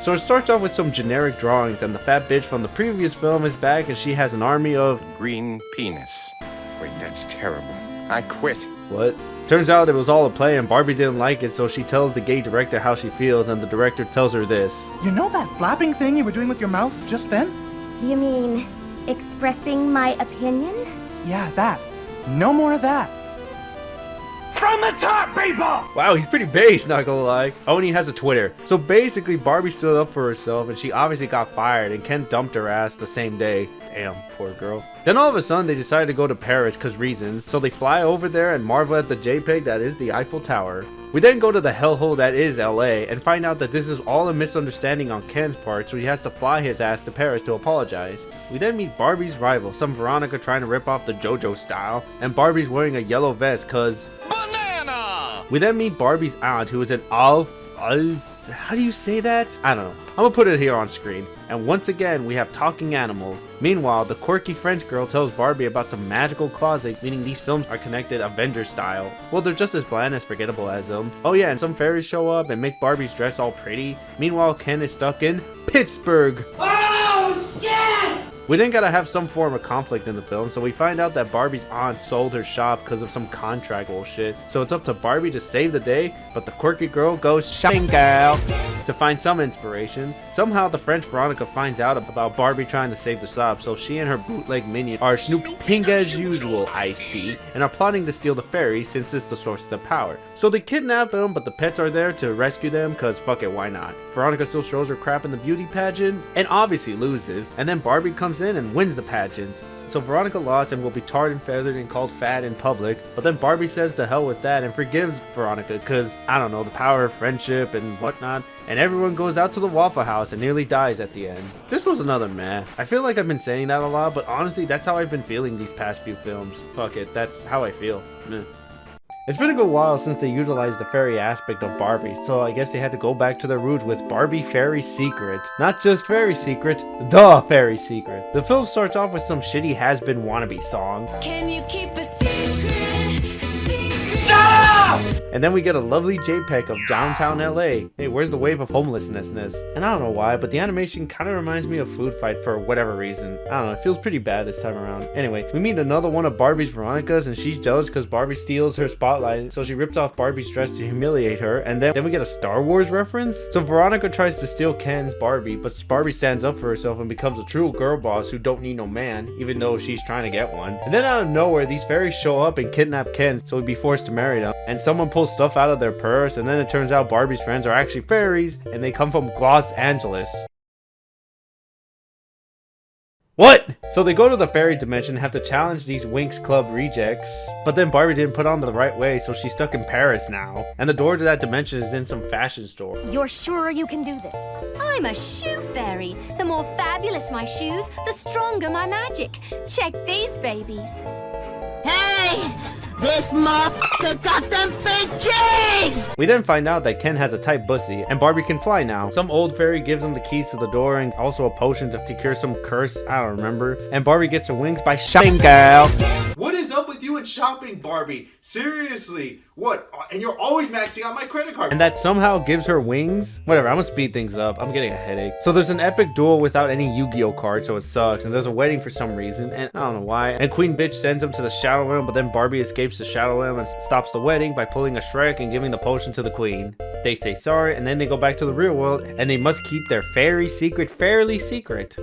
So it starts off with some generic drawings, and the fat bitch from the previous film is back, and she has an army of green penis. Wait, that's terrible. I quit. What? Turns out it was all a play and Barbie didn't like it, so she tells the gay director how she feels, and the director tells her this. You know that flapping thing you were doing with your mouth just then? You mean expressing my opinion? Yeah, that. No more of that. From the top, people! Wow, he's pretty base, not gonna lie. Oh, and he has a Twitter. So basically, Barbie stood up for herself, and she obviously got fired, and Ken dumped her ass the same day. Damn, poor girl. Then all of a sudden, they decided to go to Paris cause reasons. So they fly over there and marvel at the JPEG that is the Eiffel Tower. We then go to the hellhole that is LA and find out that this is all a misunderstanding on Ken's part, so he has to fly his ass to Paris to apologize. We then meet Barbie's rival, some Veronica trying to rip off the JoJo style, and Barbie's wearing a yellow vest cause banana! We then meet Barbie's aunt, who is an how do you say that? I don't know. I'm gonna put it here on screen. And once again, we have talking animals. Meanwhile, the quirky French girl tells Barbie about some magical closet, meaning these films are connected Avengers style. Well, they're just as bland as forgettable as them. Oh yeah, and some fairies show up and make Barbie's dress all pretty. Meanwhile, Ken is stuck in Pittsburgh. Oh shit! We then gotta have some form of conflict in the film, so we find out that Barbie's aunt sold her shop because of some contract bullshit. So it's up to Barbie to save the day, but the quirky girl goes shopping girl to find some inspiration. Somehow the French Veronica finds out about Barbie trying to save the shop, so she and her bootleg minion are snooping as usual, I see, and are plotting to steal the fairy since it's the source of the power. So they kidnap them, but the pets are there to rescue them because fuck it, why not? Veronica still shows her crap in the beauty pageant and obviously loses, and then Barbie comes in and wins the pageant. So Veronica lost and will be tarred and feathered and called fat in public, but then Barbie says to hell with that and forgives Veronica because, I don't know, the power of friendship and whatnot, and everyone goes out to the Waffle House and nearly dies at the end. This was another meh. I feel like I've been saying that a lot, but honestly, that's how I've been feeling these past few films. Fuck it, that's how I feel. Meh. It's been a good while since they utilized the fairy aspect of Barbie, so I guess they had to go back to their roots with Barbie Fairy Secret. Not just Fairy Secret, the Fairy Secret. The film starts off with some shitty has-been wannabe song. Can you keep a secret? Shut up! And then we get a lovely JPEG of downtown LA. Hey, where's the wave of homelessness? And I don't know why, but the animation kind of reminds me of Food Fight for whatever reason. I don't know, it feels pretty bad this time around. Anyway, we meet another one of Barbie's Veronica's, and she's jealous because Barbie steals her spotlight, so she rips off Barbie's dress to humiliate her, and then we get a Star Wars reference? So Veronica tries to steal Ken's Barbie, but Barbie stands up for herself and becomes a true girl boss who don't need no man, even though she's trying to get one. And then out of nowhere, these fairies show up and kidnap Ken, so he'd be forced to marry them. And someone pulls stuff out of their purse, and then it turns out Barbie's friends are actually fairies, and they come from Los Angeles. What? So they go to the fairy dimension and have to challenge these Winx Club rejects. But then Barbie didn't put on the right way, so she's stuck in Paris now. And the door to that dimension is in some fashion store. You're sure you can do this? I'm a shoe fairy. The more fabulous my shoes, the stronger my magic. Check these babies. Hey! This motherfucker got them big keys! We then find out that Ken has a tight pussy, and Barbie can fly now. Some old fairy gives him the keys to the door and also a potion to cure some curse, I don't remember. And Barbie gets her wings by shopping, girl. What is up with you and shopping, Barbie? Seriously, what? And you're always maxing out my credit card. And that somehow gives her wings? Whatever, I'm gonna speed things up. I'm getting a headache. So there's an epic duel without any Yu-Gi-Oh cards, so it sucks. And there's a wedding for some reason, and I don't know why. And Queen Bitch sends him to the Shadow Realm, but then Barbie escapes the Shadow Realm and stops the wedding by pulling a Shrek and giving the potion to the queen. They say sorry, and then they go back to the real world, and they must keep their fairy secret fairly secret.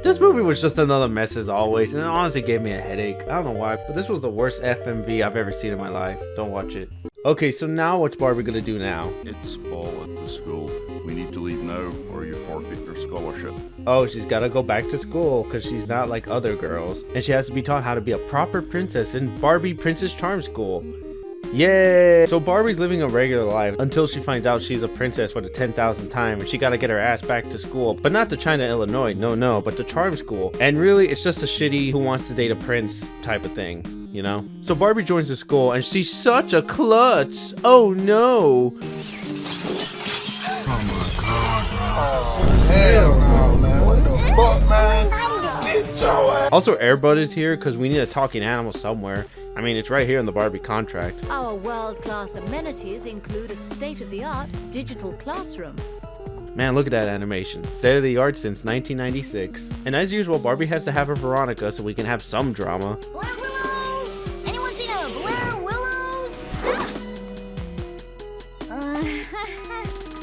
This movie was just another mess as always, and it honestly gave me a headache. I don't know why, but this was the worst FMV I've ever seen in my life. Don't watch it. Okay, so now what's Barbie gonna do now? It's ball at the school. We need to leave now, or you forfeit your scholarship. Oh, she's gotta go back to school because she's not like other girls. And she has to be taught how to be a proper princess in Barbie Princess Charm School. Yay! So Barbie's living a regular life until she finds out she's a princess for the 10,000th time and she gotta get her ass back to school. But not to China, Illinois, no, but to Charm School. And really, it's just a shitty who wants to date a prince type of thing, you know? So Barbie joins the school and she's such a klutz. Oh no! Hell no, man. What the fuck, man? Also, Air Bud is here because we need a talking animal somewhere. I mean, it's right here in the Barbie contract. Our world-class amenities include a state-of-the-art digital classroom. Man, look at that animation. State of the art since 1996. And as usual, Barbie has to have her Veronica so we can have some drama. Blair Willows! Anyone seen a Blair Willows?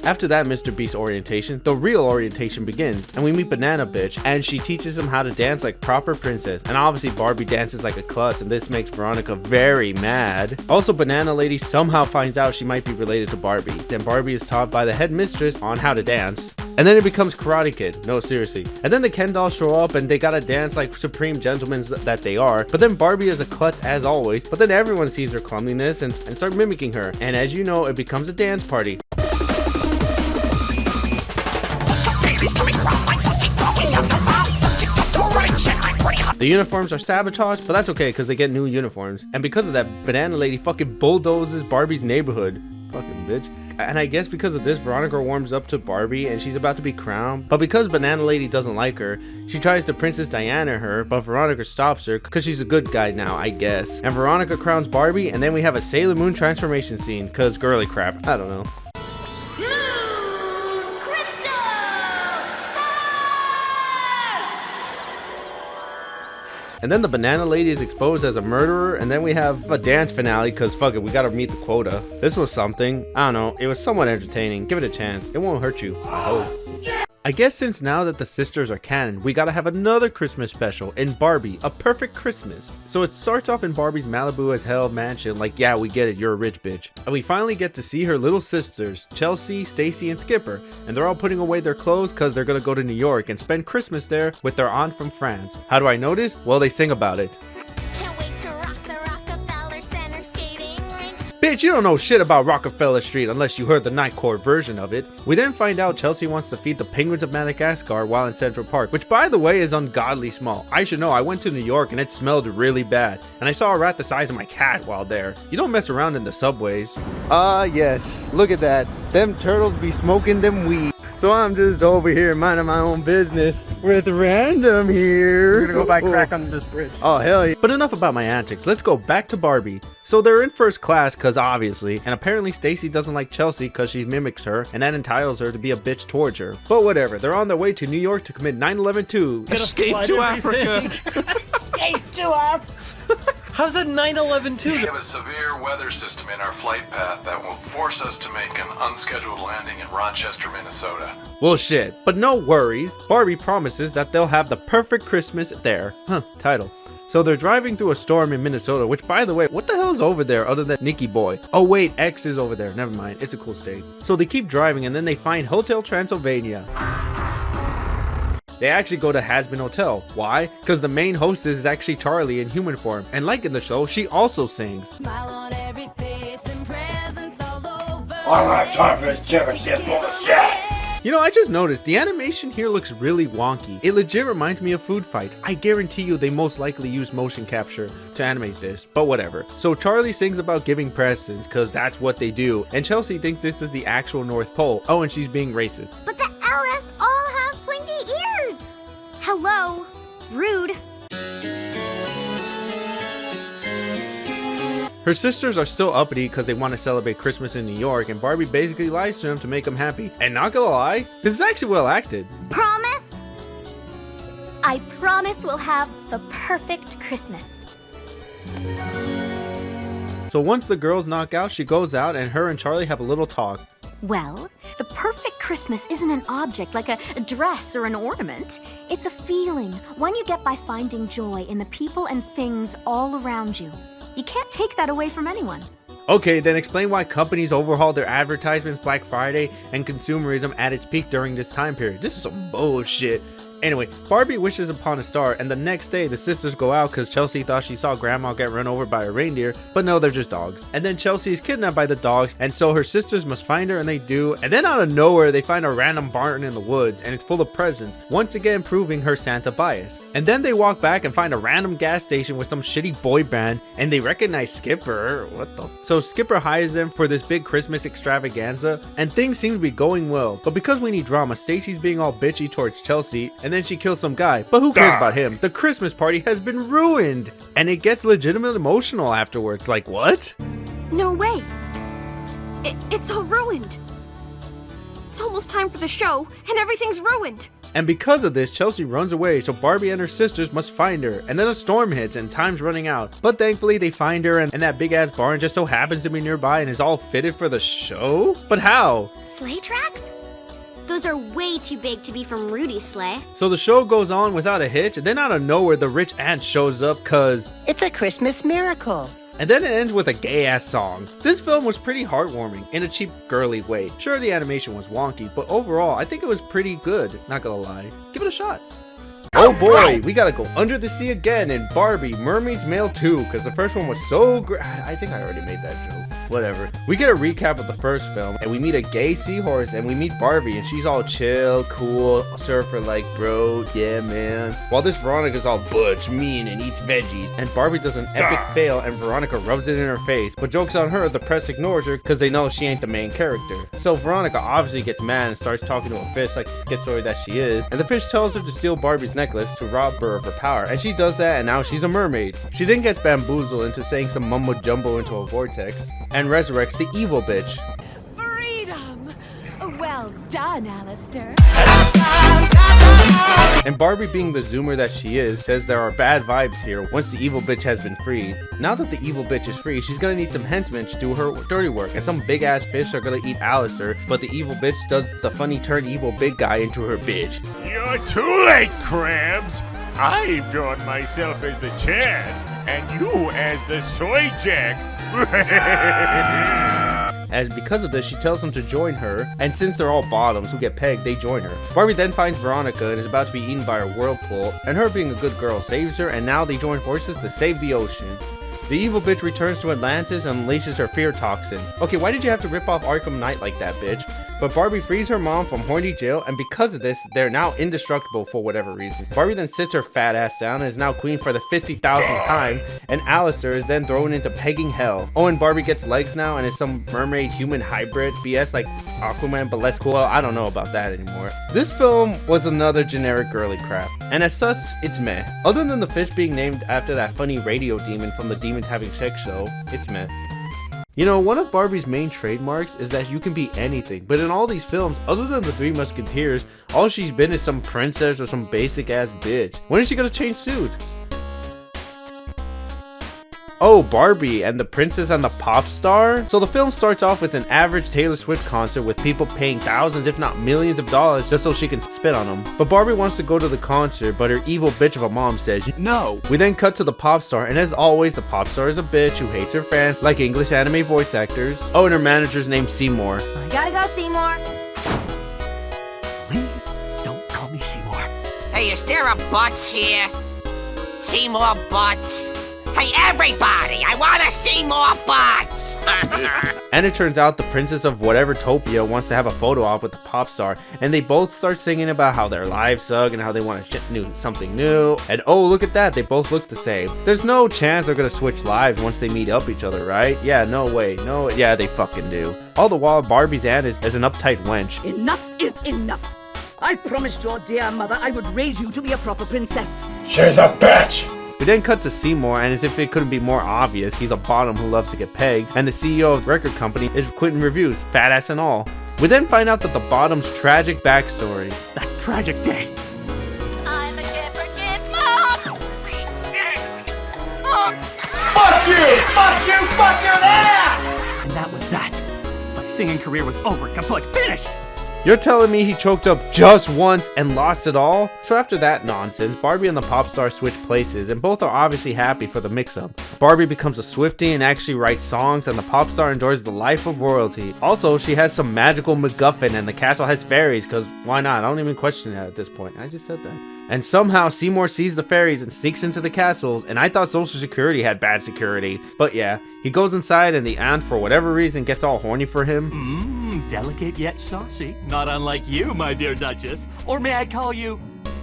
After that Mr. Beast orientation, the real orientation begins, and we meet Banana Bitch, and she teaches him how to dance like proper princess, and obviously Barbie dances like a klutz, and this makes Veronica very mad. Also, Banana Lady somehow finds out she might be related to Barbie. Then Barbie is taught by the headmistress on how to dance, and then it becomes Karate Kid. No, seriously. And then the Ken dolls show up, and they gotta dance like supreme gentlemen that they are, but then Barbie is a klutz as always, but then everyone sees her clumsiness and start mimicking her, and as you know, it becomes a dance party. The uniforms are sabotaged, but that's okay because they get new uniforms. And because of that, Banana Lady fucking bulldozes Barbie's neighborhood. Fucking bitch. And I guess because of this, Veronica warms up to Barbie and she's about to be crowned. But because Banana Lady doesn't like her, she tries to Princess Diana her, but Veronica stops her because she's a good guy now, I guess. And Veronica crowns Barbie, and then we have a Sailor Moon transformation scene because girly crap. I don't know. And then the Banana Lady is exposed as a murderer, and then we have a dance finale because fuck it, we gotta meet the quota. This was something. I don't know, it was somewhat entertaining. Give it a chance. It won't hurt you, I hope. I guess since now that the sisters are canon, we gotta have another Christmas special in Barbie, A Perfect Christmas. So it starts off in Barbie's Malibu as hell mansion, like yeah, we get it, you're a rich bitch. And we finally get to see her little sisters, Chelsea, Stacie, and Skipper. And they're all putting away their clothes because they're gonna go to New York and spend Christmas there with their aunt from France. How do I know this? Well, they sing about it. Can't wait to rock the Rockefeller Center skating rink. Bitch, you don't know shit about Rockefeller Street unless you heard the Night Court version of it. We then find out Chelsea wants to feed the penguins of Madagascar while in Central Park, which by the way is ungodly small. I should know, I went to New York and it smelled really bad, and I saw a rat the size of my cat while there. You don't mess around in the subways. Yes, look at that. Them turtles be smoking them weed. So I'm just over here minding my own business with Random here. We're gonna go buy crack under this bridge. Oh, hell yeah. But enough about my antics. Let's go back to Barbie. So they're in first class because obviously, and apparently Stacie doesn't like Chelsea because she mimics her, and that entitles her to be a bitch towards her. But whatever, they're on their way to New York to commit 9/11/2. Escape to Africa. Escape to Africa. How's that 9/11/2? We have a severe weather system in our flight path that will force us to make an unscheduled landing in Rochester, Minnesota. Well, shit. But no worries. Barbie promises that they'll have the perfect Christmas there. Title. So they're driving through a storm in Minnesota, which by the way, what the hell is over there other than Nicky Boy? Oh wait, X is over there. Never mind. It's a cool state. So they keep driving and then they find Hotel Transylvania. They actually go to Has Been Hotel. Why? Because the main hostess is actually Charlie in human form, and like in the show, she also sings. I don't have time for this chicken shit bullshit. You know, I just noticed the animation here looks really wonky. It legit reminds me of Food Fight. I guarantee you they most likely use motion capture to animate this, but whatever. So Charlie sings about giving presents because that's what they do, and Chelsea thinks this is the actual North Pole. Oh, and she's being racist. But the LFs all have pointy ears. Hello. Rude. Her sisters are still uppity because they want to celebrate Christmas in New York, and Barbie basically lies to them to make them happy. And not gonna lie, this is actually well acted. Promise? I promise we'll have the perfect Christmas. So once the girls knock out, she goes out and her and Charlie have a little talk. Well, the perfect Christmas isn't an object like a dress or an ornament. It's a feeling, one you get by finding joy in the people and things all around you. You can't take that away from anyone. Okay, then explain why companies overhaul their advertisements Black Friday and consumerism at its peak during this time period. This is some bullshit. Anyway, Barbie wishes upon a star, and the next day the sisters go out because Chelsea thought she saw Grandma get run over by a reindeer, but no, they're just dogs. And then Chelsea is kidnapped by the dogs, and so her sisters must find her, and they do. And then out of nowhere, they find a random barn in the woods, and it's full of presents, once again proving her Santa bias. And then they walk back and find a random gas station with some shitty boy band, and they recognize Skipper. What the? So Skipper hires them for this big Christmas extravaganza, and things seem to be going well. But because we need drama, Stacie's being all bitchy towards Chelsea, and then she kills some guy, but who cares about him? The Christmas party has been ruined, and it gets legitimately emotional afterwards. Like, what? No way. It's all ruined. It's almost time for the show, and everything's ruined. And because of this, Chelsea runs away, so Barbie and her sisters must find her, and then a storm hits and time's running out. But thankfully they find her, and that big ass barn just so happens to be nearby and is all fitted for the show? But how? Sleigh tracks? Those are way too big to be from Rudy's sleigh. So the show goes on without a hitch, and then out of nowhere the rich aunt shows up cause it's a Christmas miracle. And then it ends with a gay ass song. This film was pretty heartwarming in a cheap girly way. Sure, the animation was wonky, but overall I think it was pretty good, not gonna lie. Give it a shot. Oh boy, we gotta go under the sea again in Barbie Mermaids Male 2, because the first one was so great. I think I already made that joke. Whatever. We get a recap of the first film, and we meet a gay seahorse, and we meet Barbie, and she's all chill, cool, surfer like, bro, yeah, man. While this Veronica's all butch, mean, and eats veggies, and Barbie does an epic fail, and Veronica rubs it in her face. But joke's on her, the press ignores her, because they know she ain't the main character. So Veronica obviously gets mad and starts talking to a fish like the schizoid that she is, and the fish tells her to steal Barbie's necklace to rob her of her power, and she does that, and now she's a mermaid. She then gets bamboozled into saying some mumbo jumbo into a vortex, and resurrects the evil bitch. Freedom! Well done, Alistair. And Barbie, being the zoomer that she is, says there are bad vibes here once the evil bitch has been freed. Now that the evil bitch is free, she's gonna need some henchmen to do her dirty work, and some big ass fish are gonna eat Alistair, but the evil bitch does the funny turn evil big guy into her bitch. You're too late, Krabs! I've drawn myself as the Chad, and you as the Soy Jack. As because of this, she tells them to join her, and since they're all bottoms who get pegged, they join her. Barbie then finds Veronica and is about to be eaten by a whirlpool, and her being a good girl saves her, and now they join forces to save the ocean. The evil bitch returns to Atlantis and unleashes her fear toxin. Okay, why did you have to rip off Arkham Knight like that, bitch? But Barbie frees her mom from horny jail, and because of this, they're now indestructible for whatever reason. Barbie then sits her fat ass down and is now queen for the 50,000th time, and Alistair is then thrown into pegging hell. Oh, and Barbie gets legs now and is some mermaid-human hybrid BS like Aquaman, but less cool. Well, I don't know about that anymore. This film was another generic girly crap, and as such, it's meh. Other than the fish being named after that funny radio demon from the Demons Having Sex show, it's meh. You know, one of Barbie's main trademarks is that you can be anything, but in all these films, other than the Three Musketeers, all she's been is some princess or some basic ass bitch. When is she gonna change suit? Oh, Barbie and the Princess and the Popstar? So the film starts off with an average Taylor Swift concert with people paying thousands if not millions of dollars just so she can spit on them. But Barbie wants to go to the concert, but her evil bitch of a mom says no. We then cut to the Popstar, and as always, the Popstar is a bitch who hates her fans like English anime voice actors. Oh, and her manager's named Seymour. Gotta go, Seymour. Please don't call me Seymour. Hey, Hey, is there a butts here? See more butts? Hey, everybody, I want to see more butts! And it turns out the princess of whatever Topia wants to have a photo op with the pop star, and they both start singing about how their lives suck and how they want something new. And oh, look at that, they both look the same. There's no chance they're gonna switch lives once they meet up each other, right? Yeah, no way. No, yeah, they fucking do. All the while, Barbie's aunt is an uptight wench. Enough is enough. I promised your dear mother I would raise you to be a proper princess. She's a bitch! We then cut to Seymour, and as if it couldn't be more obvious, he's a bottom who loves to get pegged, and the CEO of the record company is quitting reviews, fat ass and all. We then find out that the bottom's tragic backstory. That tragic day. I'm a kid, Mom! Fuck you! Fuck you! Fuck you there! And that was that. My singing career was over, kaput, finished! You're telling me he choked up just once and lost it all? So after that nonsense, Barbie and the pop star switch places, and both are obviously happy for the mix-up. Barbie becomes a Swiftie and actually writes songs, and the pop star enjoys the life of royalty. Also, she has some magical MacGuffin, and the castle has fairies, cause why not? I don't even question that at this point. I just said that. And somehow Seymour sees the fairies and sneaks into the castles, and I thought Social Security had bad security. But yeah, he goes inside and the aunt, for whatever reason, gets all horny for him. Delicate yet saucy. Not unlike you, my dear Duchess. Or may I call you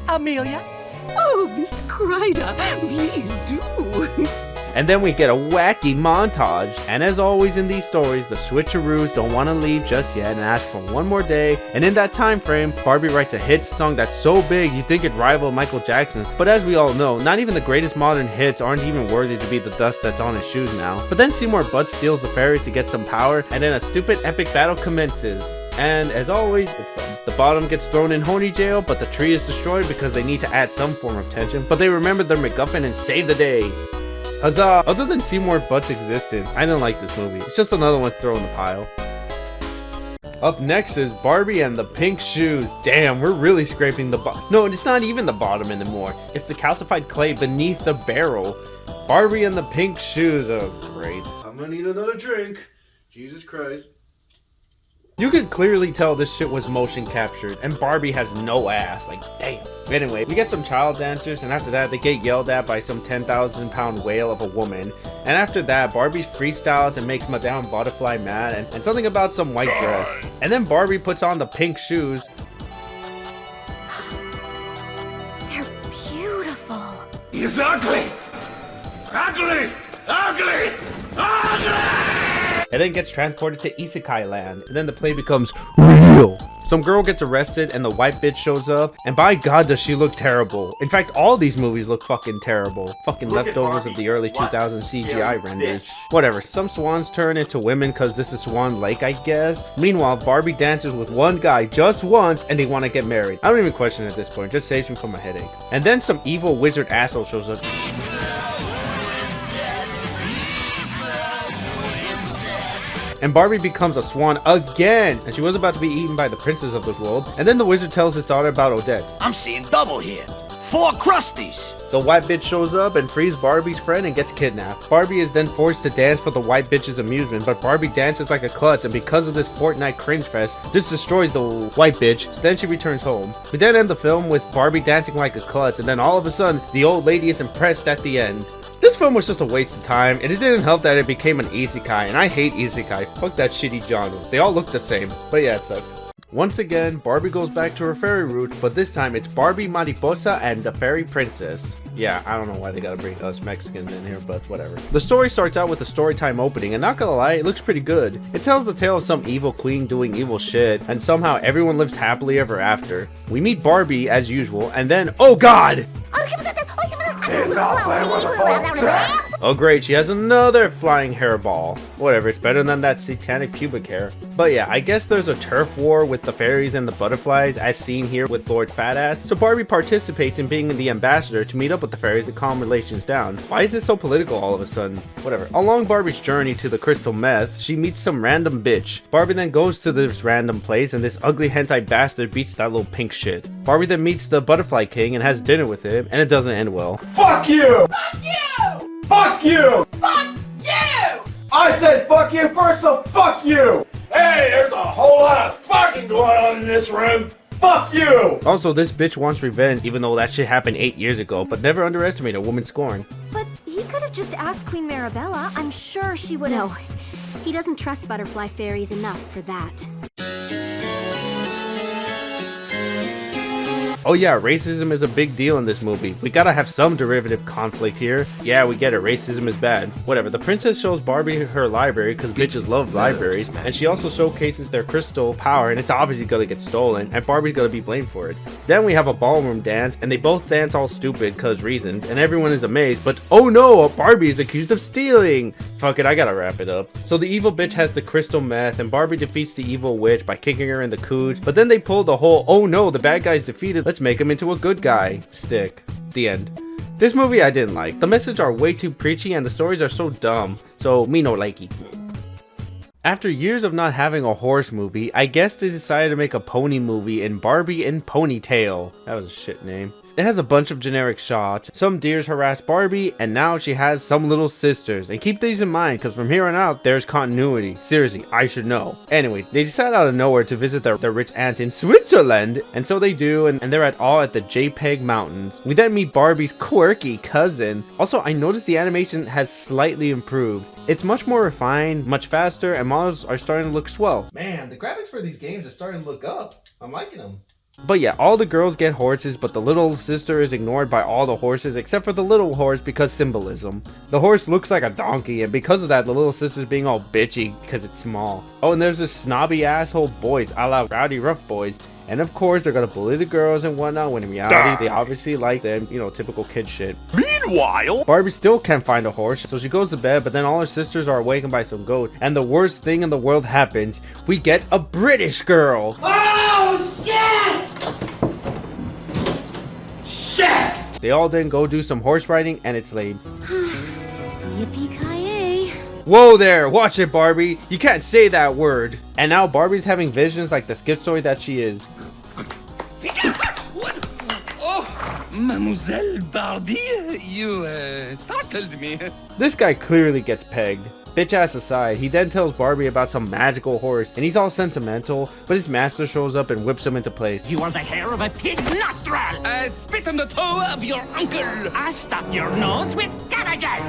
Amelia? Oh, Mr. Kreider, please do. And then we get a wacky montage. And as always in these stories, the switcheroos don't want to leave just yet and ask for one more day. And in that time frame, Barbie writes a hit song that's so big you think it'd rival Michael Jackson's. But as we all know, not even the greatest modern hits aren't even worthy to be the dust that's on his shoes now. But then Seymour Butts steals the fairies to get some power, and then a stupid epic battle commences. And as always, it's fun. The bottom gets thrown in Honey jail, but the tree is destroyed because they need to add some form of tension. But they remember their MacGuffin and save the day. Huzzah! Other than Seymour Butts' existence, I didn't like this movie. It's just another one thrown in the pile. Up next is Barbie and the Pink Shoes. Damn, we're really scraping the bottom. No, it's not even the bottom anymore. It's the calcified clay beneath the barrel. Barbie and the Pink Shoes. Oh, great. I'm gonna need another drink. Jesus Christ. You could clearly tell this shit was motion captured, and Barbie has no ass, like damn. Anyway, we get some child dancers, and after that they get yelled at by some 10,000 pound whale of a woman. And after that, Barbie freestyles and makes Madame Butterfly mad, and something about some white dress. And then Barbie puts on the pink shoes. They're beautiful. He's ugly! Ugly! Ugly! Ugly! And then gets transported to Isekai land, and then the play becomes real. Some girl gets arrested and the white bitch shows up, and by God does she look terrible. In fact, all these movies look fucking terrible. Fucking leftovers of the early 2000s CGI renders. Whatever, some swans turn into women cause this is Swan Lake, I guess. Meanwhile, Barbie dances with one guy just once and they want to get married. I don't even question it at this point, just saves me from a headache. And then some evil wizard asshole shows up. And Barbie becomes a swan again, and she was about to be eaten by the princess of this world. And then the wizard tells his daughter about Odette. I'm seeing double here. 4 crusties. The white bitch shows up and frees Barbie's friend and gets kidnapped. Barbie is then forced to dance for the white bitch's amusement, but Barbie dances like a klutz, and because of this Fortnite cringe fest, this destroys the white bitch. Then she returns home. We then end the film with Barbie dancing like a klutz, and then all of a sudden, the old lady is impressed at the end. This film was just a waste of time, and it didn't help that it became an isekai, and I hate isekai. Fuck that shitty genre. They all look the same, but yeah, it sucked. Once again, Barbie goes back to her fairy route, but this time it's Barbie Mariposa and the Fairy Princess. Yeah, I don't know why they gotta bring us Mexicans in here, but whatever. The story starts out with a storytime opening, and not gonna lie, it looks pretty good. It tells the tale of some evil queen doing evil shit, and somehow everyone lives happily ever after. We meet Barbie as usual, and then, oh god! Oh great, she has another flying hairball. Whatever, it's better than that satanic pubic hair. But yeah, I guess there's a turf war with the fairies and the butterflies, as seen here with Lord Fatass. So Barbie participates in being the ambassador to meet up with the fairies and calm relations down. Why is this so political all of a sudden? Whatever. Along Barbie's journey to the crystal meth, she meets some random bitch. Barbie then goes to this random place, and this ugly hentai bastard beats that little pink shit. Barbie then meets the butterfly king and has dinner with him, and it doesn't end well. Fuck you! Fuck you! Fuck you! Fuck you! I said fuck you first, so fuck you! Hey, there's a whole lot of fucking going on in this room. Fuck you! Also, this bitch wants revenge, even though that shit happened 8 years ago, but never underestimate a woman's scorn. But he could have just asked Queen Marabella. I'm sure she would have. No, he doesn't trust butterfly fairies enough for that. Oh yeah, racism is a big deal in this movie. We gotta have some derivative conflict here. Yeah, we get it, racism is bad. Whatever, the princess shows Barbie her library because bitches love libraries, and she also showcases their crystal power, and it's obviously gonna get stolen, and Barbie's gonna be blamed for it. Then we have a ballroom dance, and they both dance all stupid cause reasons, and everyone is amazed, but oh no, Barbie is accused of stealing! Fuck it, I gotta wrap it up. So the evil bitch has the crystal meth, and Barbie defeats the evil witch by kicking her in the cooch, but then they pull the whole, oh no, the bad guy's defeated, let's make him into a good guy stick. The end. This movie I didn't like. The messages are way too preachy and the stories are so dumb, so me no likey. After years of not having a horse movie, I guess they decided to make a pony movie in Barbie in Ponytail. That was a shit name. It has a bunch of generic shots. Some deers harass Barbie, and now she has some little sisters. And keep these in mind, because from here on out, there's continuity. Seriously, I should know. Anyway, they decide out of nowhere to visit their rich aunt in Switzerland, and so they do, and they're at the JPEG Mountains. We then meet Barbie's quirky cousin. Also, I noticed the animation has slightly improved. It's much more refined, much faster, and models are starting to look swell. Man, the graphics for these games are starting to look up. I'm liking them. But yeah, all the girls get horses, but the little sister is ignored by all the horses except for the little horse because symbolism. The horse looks like a donkey, and because of that, the little sister's being all bitchy because it's small. Oh, and there's this snobby asshole boys, a la Rowdy Rough Boys. And of course, they're gonna bully the girls and whatnot, when in reality, they obviously like them, you know, typical kid shit. Meanwhile, Barbie still can't find a horse, so she goes to bed, but then all her sisters are awakened by some goat. And the worst thing in the world happens. We get a British girl. Oh, shit! Shit! They all then go do some horse riding, and it's lame. Yippee-ki-yay. Whoa there, watch it, Barbie. You can't say that word. And now Barbie's having visions like the schizoid that she is. Oh, Mademoiselle Barbie, you startled me. This guy clearly gets pegged. Bitch ass aside, he then tells Barbie about some magical horse, and he's all sentimental, but his master shows up and whips him into place. You are the hair of a pig's nostril! Spit on the toe of your uncle! I stuff your nose with cabbages!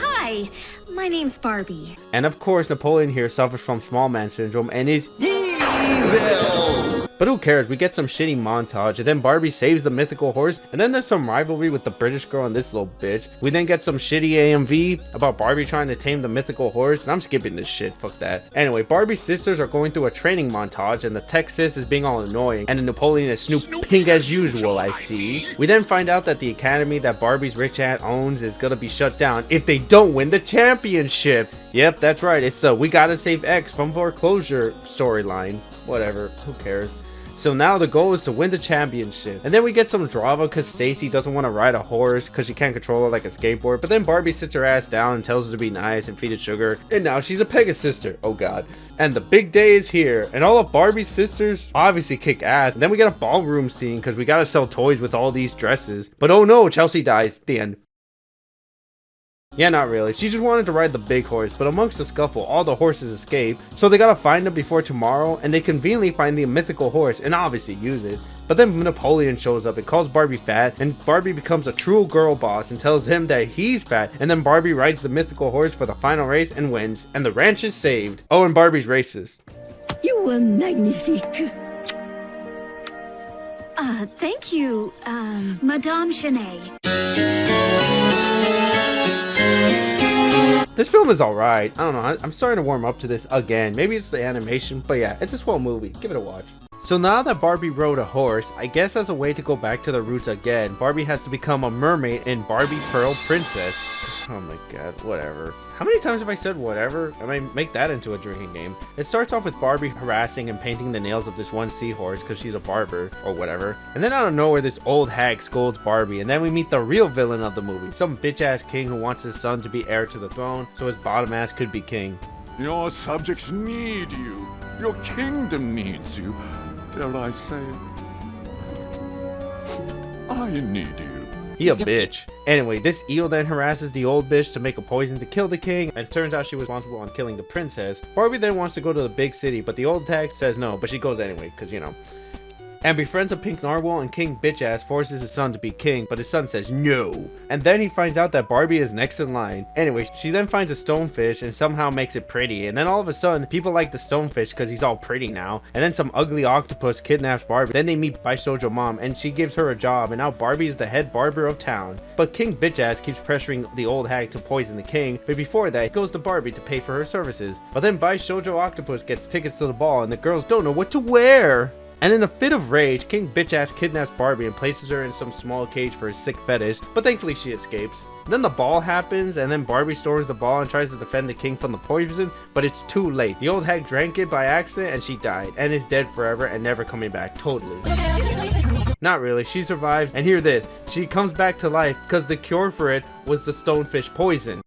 Hi, my name's Barbie. And of course, Napoleon here suffers from small man syndrome and is evil! But who cares, we get some shitty montage, and then Barbie saves the mythical horse, and then there's some rivalry with the British girl and this little bitch. We then get some shitty AMV about Barbie trying to tame the mythical horse, and I'm skipping this shit, fuck that. Anyway, Barbie's sisters are going through a training montage, and the tech sis is being all annoying, and the Napoleon is snooping as usual, I see. We then find out that the academy that Barbie's rich aunt owns is gonna be shut down if they don't win the championship. Yep, that's right, it's the We Gotta Save X from Foreclosure storyline. Whatever, who cares? So now the goal is to win the championship. And then we get some drama because Stacie doesn't want to ride a horse because she can't control it like a skateboard. But then Barbie sits her ass down and tells her to be nice and feed it sugar. And now she's a Pegasus sister. Oh god. And the big day is here. And all of Barbie's sisters obviously kick ass. And then we get a ballroom scene because we gotta sell toys with all these dresses. But oh no, Chelsea dies. The end. Yeah, not really. She just wanted to ride the big horse, but amongst the scuffle, all the horses escape, so they gotta find them before tomorrow, and they conveniently find the mythical horse, and obviously use it. But then Napoleon shows up and calls Barbie fat, and Barbie becomes a true girl boss and tells him that he's fat, and then Barbie rides the mythical horse for the final race and wins, and the ranch is saved. Oh, and Barbie's racist. You were magnifique. Thank you, Madame Chenet. This film is alright. I don't know, I'm starting to warm up to this again. Maybe it's the animation, but yeah, it's a swell movie. Give it a watch. So now that Barbie rode a horse, I guess as a way to go back to the roots again, Barbie has to become a mermaid in Barbie Pearl Princess. Oh my god, whatever. How many times have I said whatever? I might make that into a drinking game. It starts off with Barbie harassing and painting the nails of this one seahorse because she's a barber or whatever. And then out of nowhere, this old hag scolds Barbie, and then we meet the real villain of the movie, some bitch ass king who wants his son to be heir to the throne so his bottom ass could be king. Your subjects need you. Your kingdom needs you. Dare I say, I need you. He a bitch. Anyway, this eel then harasses the old bitch to make a poison to kill the king, and it turns out she was responsible on killing the princess. Barbie then wants to go to the big city, but the old hag says no, but she goes anyway, because you know. And befriends a pink narwhal, and King Bitchass forces his son to be king, but his son says no. And then he finds out that Barbie is next in line. Anyway, she then finds a stonefish and somehow makes it pretty. And then all of a sudden, people like the stonefish because he's all pretty now. And then some ugly octopus kidnaps Barbie. Then they meet Bishoujo mom and she gives her a job. And now Barbie is the head barber of town. But King Bitchass keeps pressuring the old hag to poison the king. But before that, he goes to Barbie to pay for her services. But then Bishoujo octopus gets tickets to the ball and the girls don't know what to wear. And in a fit of rage, King Bitchass kidnaps Barbie and places her in some small cage for his sick fetish, but thankfully she escapes. Then the ball happens, and then Barbie stores the ball and tries to defend the king from the poison, but it's too late. The old hag drank it by accident and she died, and is dead forever and never coming back, totally. Not really, she survives, and hear this, she comes back to life because the cure for it was the stonefish poison.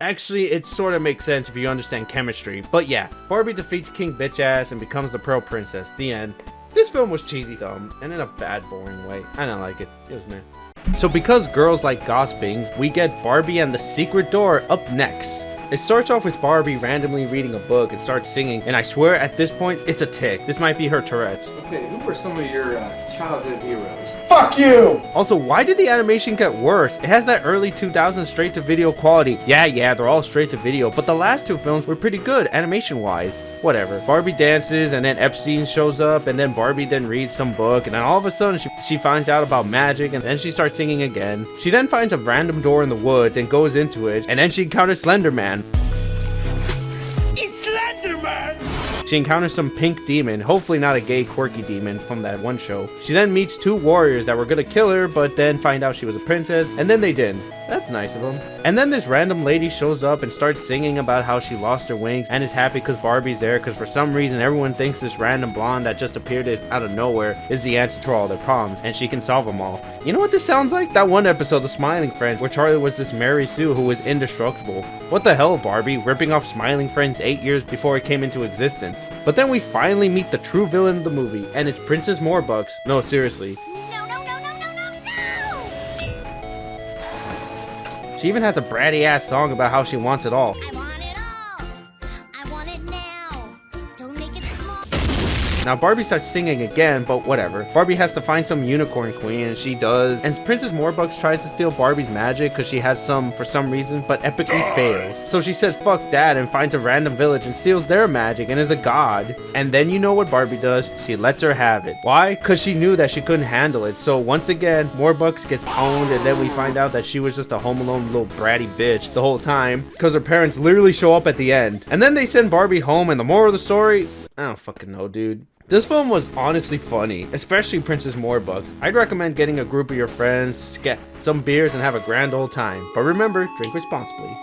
Actually, it sort of makes sense if you understand chemistry. But yeah, Barbie defeats King Bitchass and becomes the Pearl Princess. The end. This film was cheesy dumb, and in a bad, boring way. I didn't like it. It was meh. So because girls like gossiping, we get Barbie and the Secret Door up next. It starts off with Barbie randomly reading a book and starts singing, and I swear at this point, it's a tick. This might be her Tourette's. Okay, who were some of your childhood heroes? Fuck you! Also, why did the animation get worse? It has that early 2000s straight to video quality. Yeah, they're all straight to video, but the last two films were pretty good animation wise. Whatever. Barbie dances and then Epstein shows up and then Barbie then reads some book and then all of a sudden she finds out about magic and then she starts singing again. She then finds a random door in the woods and goes into it and then she encounters Slender Man. It's Slenderman! She encounters some pink demon, hopefully not a gay quirky demon from that one show. She then meets two warriors that were gonna kill her, but then find out she was a princess, and then they didn't. That's nice of them. And then this random lady shows up and starts singing about how she lost her wings and is happy because Barbie's there because for some reason everyone thinks this random blonde that just appeared out of nowhere is the answer to all their problems and she can solve them all. You know what this sounds like? That one episode of Smiling Friends where Charlie was this Mary Sue who was indestructible. What the hell, Barbie? Ripping off Smiling Friends 8 years before it came into existence. But then we finally meet the true villain of the movie and it's Princess Morebucks. No, seriously. She even has a bratty ass song about how she wants it all. I want it all. I want it now. Don't make it small. Now Barbie starts singing again, but whatever. Barbie has to find some unicorn queen and she does. And Princess Morebucks tries to steal Barbie's magic because she has some for some reason, but epically fails. So she says fuck that and finds a random village and steals their magic and is a god. And then you know what Barbie does? She lets her have it. Why? Because she knew that she couldn't handle it. So once again, Morebucks gets owned and then we find out that she was just a home alone little bratty bitch the whole time because her parents literally show up at the end. And then they send Barbie home and the moral of the story, I don't fucking know, dude. This film was honestly funny, especially Princess Morebucks. I'd recommend getting a group of your friends, get some beers, and have a grand old time. But remember, drink responsibly.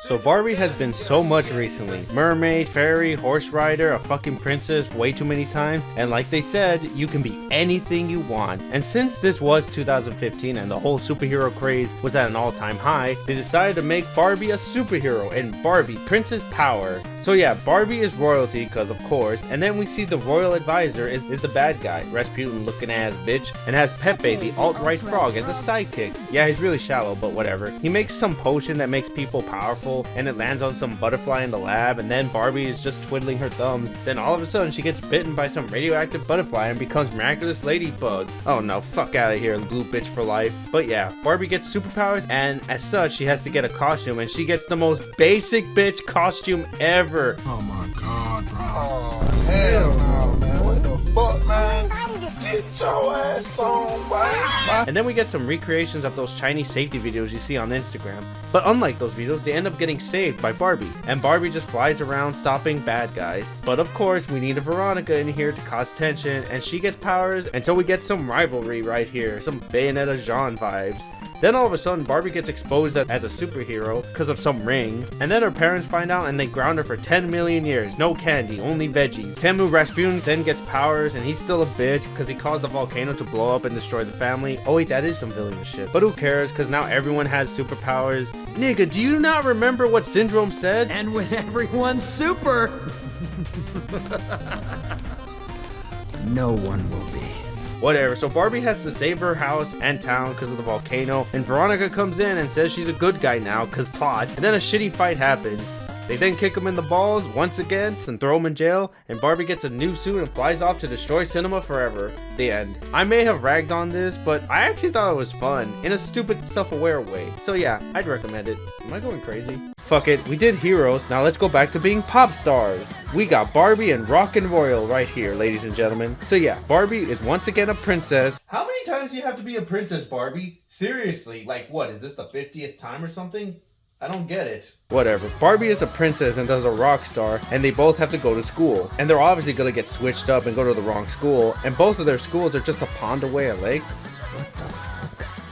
So Barbie has been so much recently. Mermaid, fairy, horse rider, a fucking princess way too many times. And like they said, you can be anything you want. And since this was 2015 and the whole superhero craze was at an all-time high, they decided to make Barbie a superhero in Barbie Princess Power. So yeah, Barbie is royalty, cause of course. And then we see the royal advisor is the bad guy, Rasputin looking ass bitch, and has Pepe, the alt-right frog, as a sidekick. Yeah, he's really shallow, but whatever. He makes some potion that makes people powerful, and it lands on some butterfly in the lab, and then Barbie is just twiddling her thumbs. Then all of a sudden she gets bitten by some radioactive butterfly and becomes Miraculous Ladybug. Oh no, fuck out of here, blue bitch for life. But yeah, Barbie gets superpowers, and as such she has to get a costume, and she gets the most basic bitch costume ever. Oh my god, bro. Oh hell no, man. What the fuck, man? Get your ass on, boy. And then we get some recreations of those Chinese safety videos you see on Instagram. But unlike those videos, they end up getting saved by Barbie. And Barbie just flies around stopping bad guys. But of course, we need a Veronica in here to cause tension, and she gets powers, and so we get some rivalry right here. Some Bayonetta Jean vibes. Then all of a sudden, Barbie gets exposed as a superhero because of some ring. And then her parents find out and they ground her for 10 million years. No candy, only veggies. Temu Rasputin then gets powers and he's still a bitch because he caused the volcano to blow up and destroy the family. Oh wait, that is some villainous shit. But who cares, because now everyone has superpowers. Nigga, do you not remember what Syndrome said? And when everyone's super, no one will be. Whatever, so Barbie has to save her house and town because of the volcano, and Veronica comes in and says she's a good guy now because plot, and then a shitty fight happens. They then kick him in the balls once again and throw him in jail, and Barbie gets a new suit and flies off to destroy cinema forever. The end. I may have ragged on this, but I actually thought it was fun in a stupid, self-aware way. So yeah, I'd recommend it. Am I going crazy? Fuck it, we did heroes, now let's go back to being pop stars. We got Barbie and Rock and Royal right here, ladies and gentlemen. So yeah, Barbie is once again a princess. How many times do you have to be a princess, Barbie? Seriously, like what, is this the 50th time or something? I don't get it. Whatever. Barbie is a princess and there's a rock star, and they both have to go to school. And they're obviously gonna get switched up and go to the wrong school, and both of their schools are just a pond away, a lake.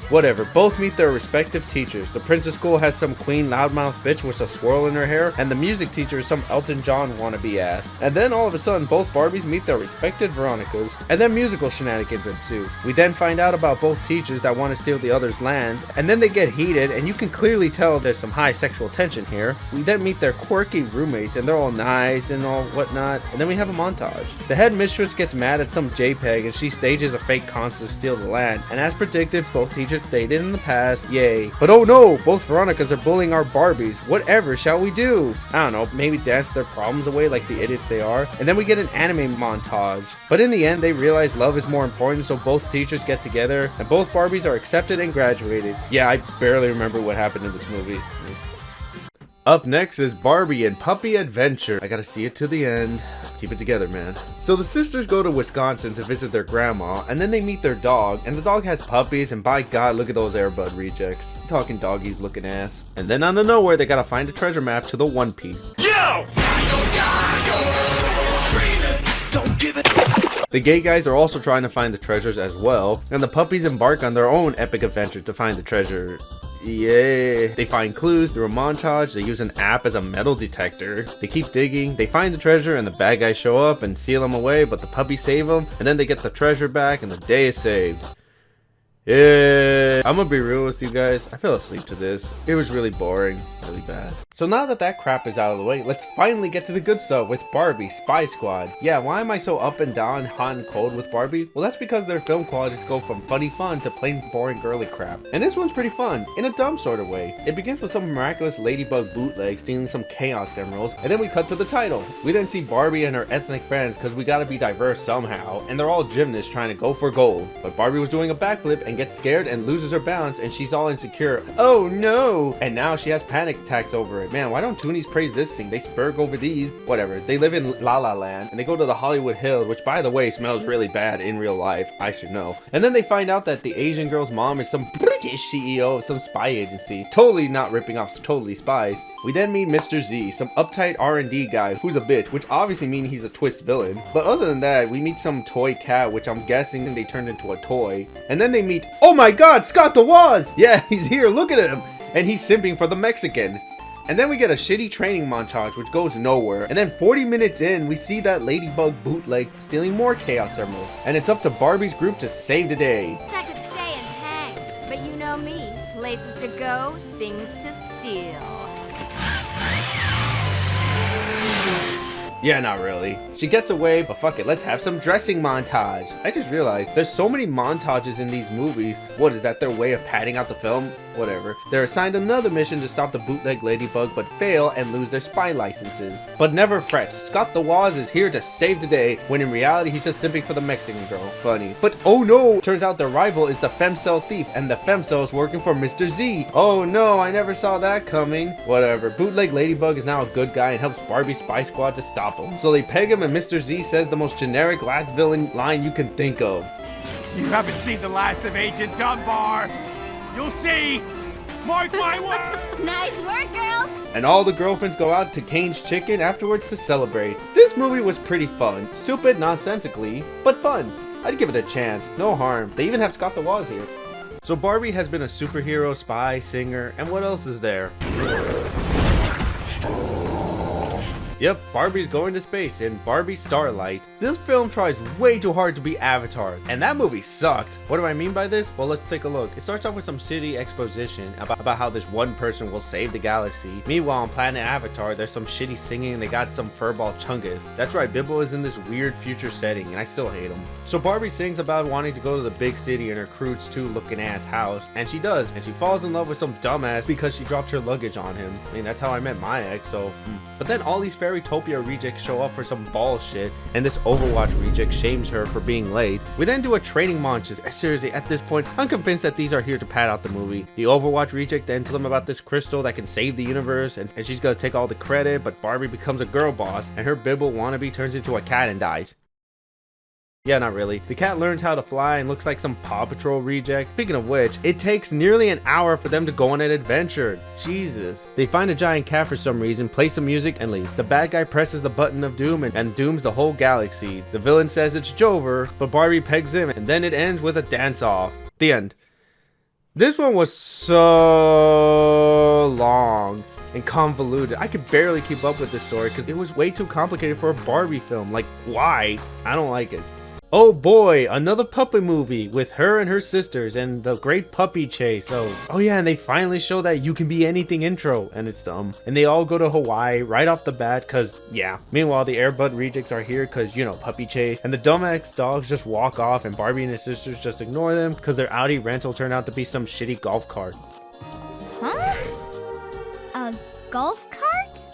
Whatever, both meet their respective teachers. The princess school has some queen loudmouth bitch with a swirl in her hair, and the music teacher is some Elton John wannabe ass. And then all of a sudden, both Barbies meet their respected Veronicas, and then musical shenanigans ensue. We then find out about both teachers that want to steal the other's lands, and then they get heated, and you can clearly tell there's some high sexual tension here. We then meet their quirky roommates, and they're all nice and all whatnot, and then we have a montage. The head mistress gets mad at some JPEG, and she stages a fake concert to steal the land, and as predicted, both teachers dated in the past, yay. But oh no, both Veronicas are bullying our Barbies. Whatever shall we do? I don't know, maybe dance their problems away like the idiots they are. And then we get an anime montage. But in the end, they realize love is more important, so both teachers get together, and both Barbies are accepted and graduated. Yeah, I barely remember what happened in this movie. Up next is Barbie and Puppy Adventure. I gotta see it to the end. Keep it together, man. So the sisters go to Wisconsin to visit their grandma, and then they meet their dog, and the dog has puppies, and by God, look at those Airbud rejects. Talking doggies looking ass. And then out of nowhere, they gotta find a treasure map to the One Piece. Yo! The gay guys are also trying to find the treasures as well, and the puppies embark on their own epic adventure to find the treasure. Yeah, they find clues through a montage. They use an app as a metal detector. They keep digging, they find the treasure, and the bad guys show up and seal them away, but the puppies save them, and then they get the treasure back, and the day is saved. Yeah, I'm gonna be real with you guys, I fell asleep to this. It was really boring, really bad. So now that that crap is out of the way, let's finally get to the good stuff with Barbie Spy Squad. Yeah, why am I so up and down, hot and cold with Barbie? Well, that's because their film qualities go from funny fun to plain boring girly crap. And this one's pretty fun, in a dumb sort of way. It begins with some miraculous ladybug bootleg stealing some chaos emeralds, and then we cut to the title. We then see Barbie and her ethnic friends, because we gotta be diverse somehow, and they're all gymnasts trying to go for gold. But Barbie was doing a backflip and gets scared and loses her balance, and she's all insecure. Oh no! And now she has panic attacks over it. Man, why don't Toonies praise this thing? They spurg over these. Whatever. They live in La La Land, and they go to the Hollywood Hills, which by the way smells really bad in real life. I should know. And then they find out that the Asian girl's mom is some British CEO of some spy agency. Totally not ripping off Totally Spies. We then meet Mr. Z, some uptight R&D guy who's a bitch, which obviously means he's a twist villain. But other than that, we meet some toy cat, which I'm guessing they turned into a toy. And then they meet, oh my god, Scott the Woz! Yeah, he's here, look at him! And he's simping for the Mexican. And then we get a shitty training montage which goes nowhere. And then 40 minutes in, we see that ladybug bootleg stealing more chaos emeralds. And it's up to Barbie's group to save the day. I could stay and hang, but you know me. Places to go, things to steal. Yeah, not really. She gets away, but fuck it, let's have some dressing montage. I just realized there's so many montages in these movies. What is that, their way of padding out the film? Whatever. They're assigned another mission to stop the bootleg ladybug, but fail and lose their spy licenses. But never fret, Scott the Woz is here to save the day, when in reality he's just simping for the Mexican girl. Funny. But oh no! Turns out their rival is the femcell thief, and the femcell is working for Mr. Z. Oh no, I never saw that coming. Whatever. Bootleg ladybug is now a good guy and helps Barbie Spy Squad to stop him. So they peg him, and Mr. Z says the most generic last villain line you can think of. You haven't seen the last of Agent Dunbar. You'll see. Mark my word. Nice work, girls. And all the girlfriends go out to Cane's Chicken afterwards to celebrate. This movie was pretty fun. Stupid nonsensically, but fun. I'd give it a chance. No harm. They even have Scott the Woz here. So Barbie has been a superhero, spy, singer, and what else is there? Yep, Barbie's going to space in Barbie Starlight. This film tries way too hard to be Avatar, and that movie sucked. What do I mean by this? Well, let's take a look. It starts off with some shitty exposition about how this one person will save the galaxy. Meanwhile, on planet Avatar, there's some shitty singing and they got some furball chungus. That's right, Bibble is in this weird future setting, and I still hate him. So Barbie sings about wanting to go to the big city in her Croods 2 looking ass house, and she does, and she falls in love with some dumbass because she dropped her luggage on him. I mean, that's how I met my ex, so... But then all these Fairytopia rejects show up for some bullshit, and this Overwatch reject shames her for being late. We then do a training montage. Seriously, at this point, I'm convinced that these are here to pad out the movie. The Overwatch reject then tells them about this crystal that can save the universe, and she's gonna take all the credit, but Barbie becomes a girl boss, and her Bibble wannabe turns into a cat and dies. Yeah, not really. The cat learns how to fly and looks like some Paw Patrol reject. Speaking of which, it takes nearly an hour for them to go on an adventure. Jesus. They find a giant cat for some reason, play some music, and leave. The bad guy presses the button of doom and dooms the whole galaxy. The villain says it's Jover, but Barbie pegs him, and then it ends with a dance-off. The end. This one was so long and convoluted. I could barely keep up with this story because it was way too complicated for a Barbie film. Like, why? I don't like it. Oh boy, another puppet movie with her and her sisters and the great puppy chase. Oh yeah, and they finally show that you can be anything intro, and it's dumb. And they all go to Hawaii right off the bat cause yeah. Meanwhile, the Airbud rejects are here cause, you know, puppy chase. And the dumbass dogs just walk off and Barbie and his sisters just ignore them cause their Audi rental turned out to be some shitty golf cart. Huh? A golf cart?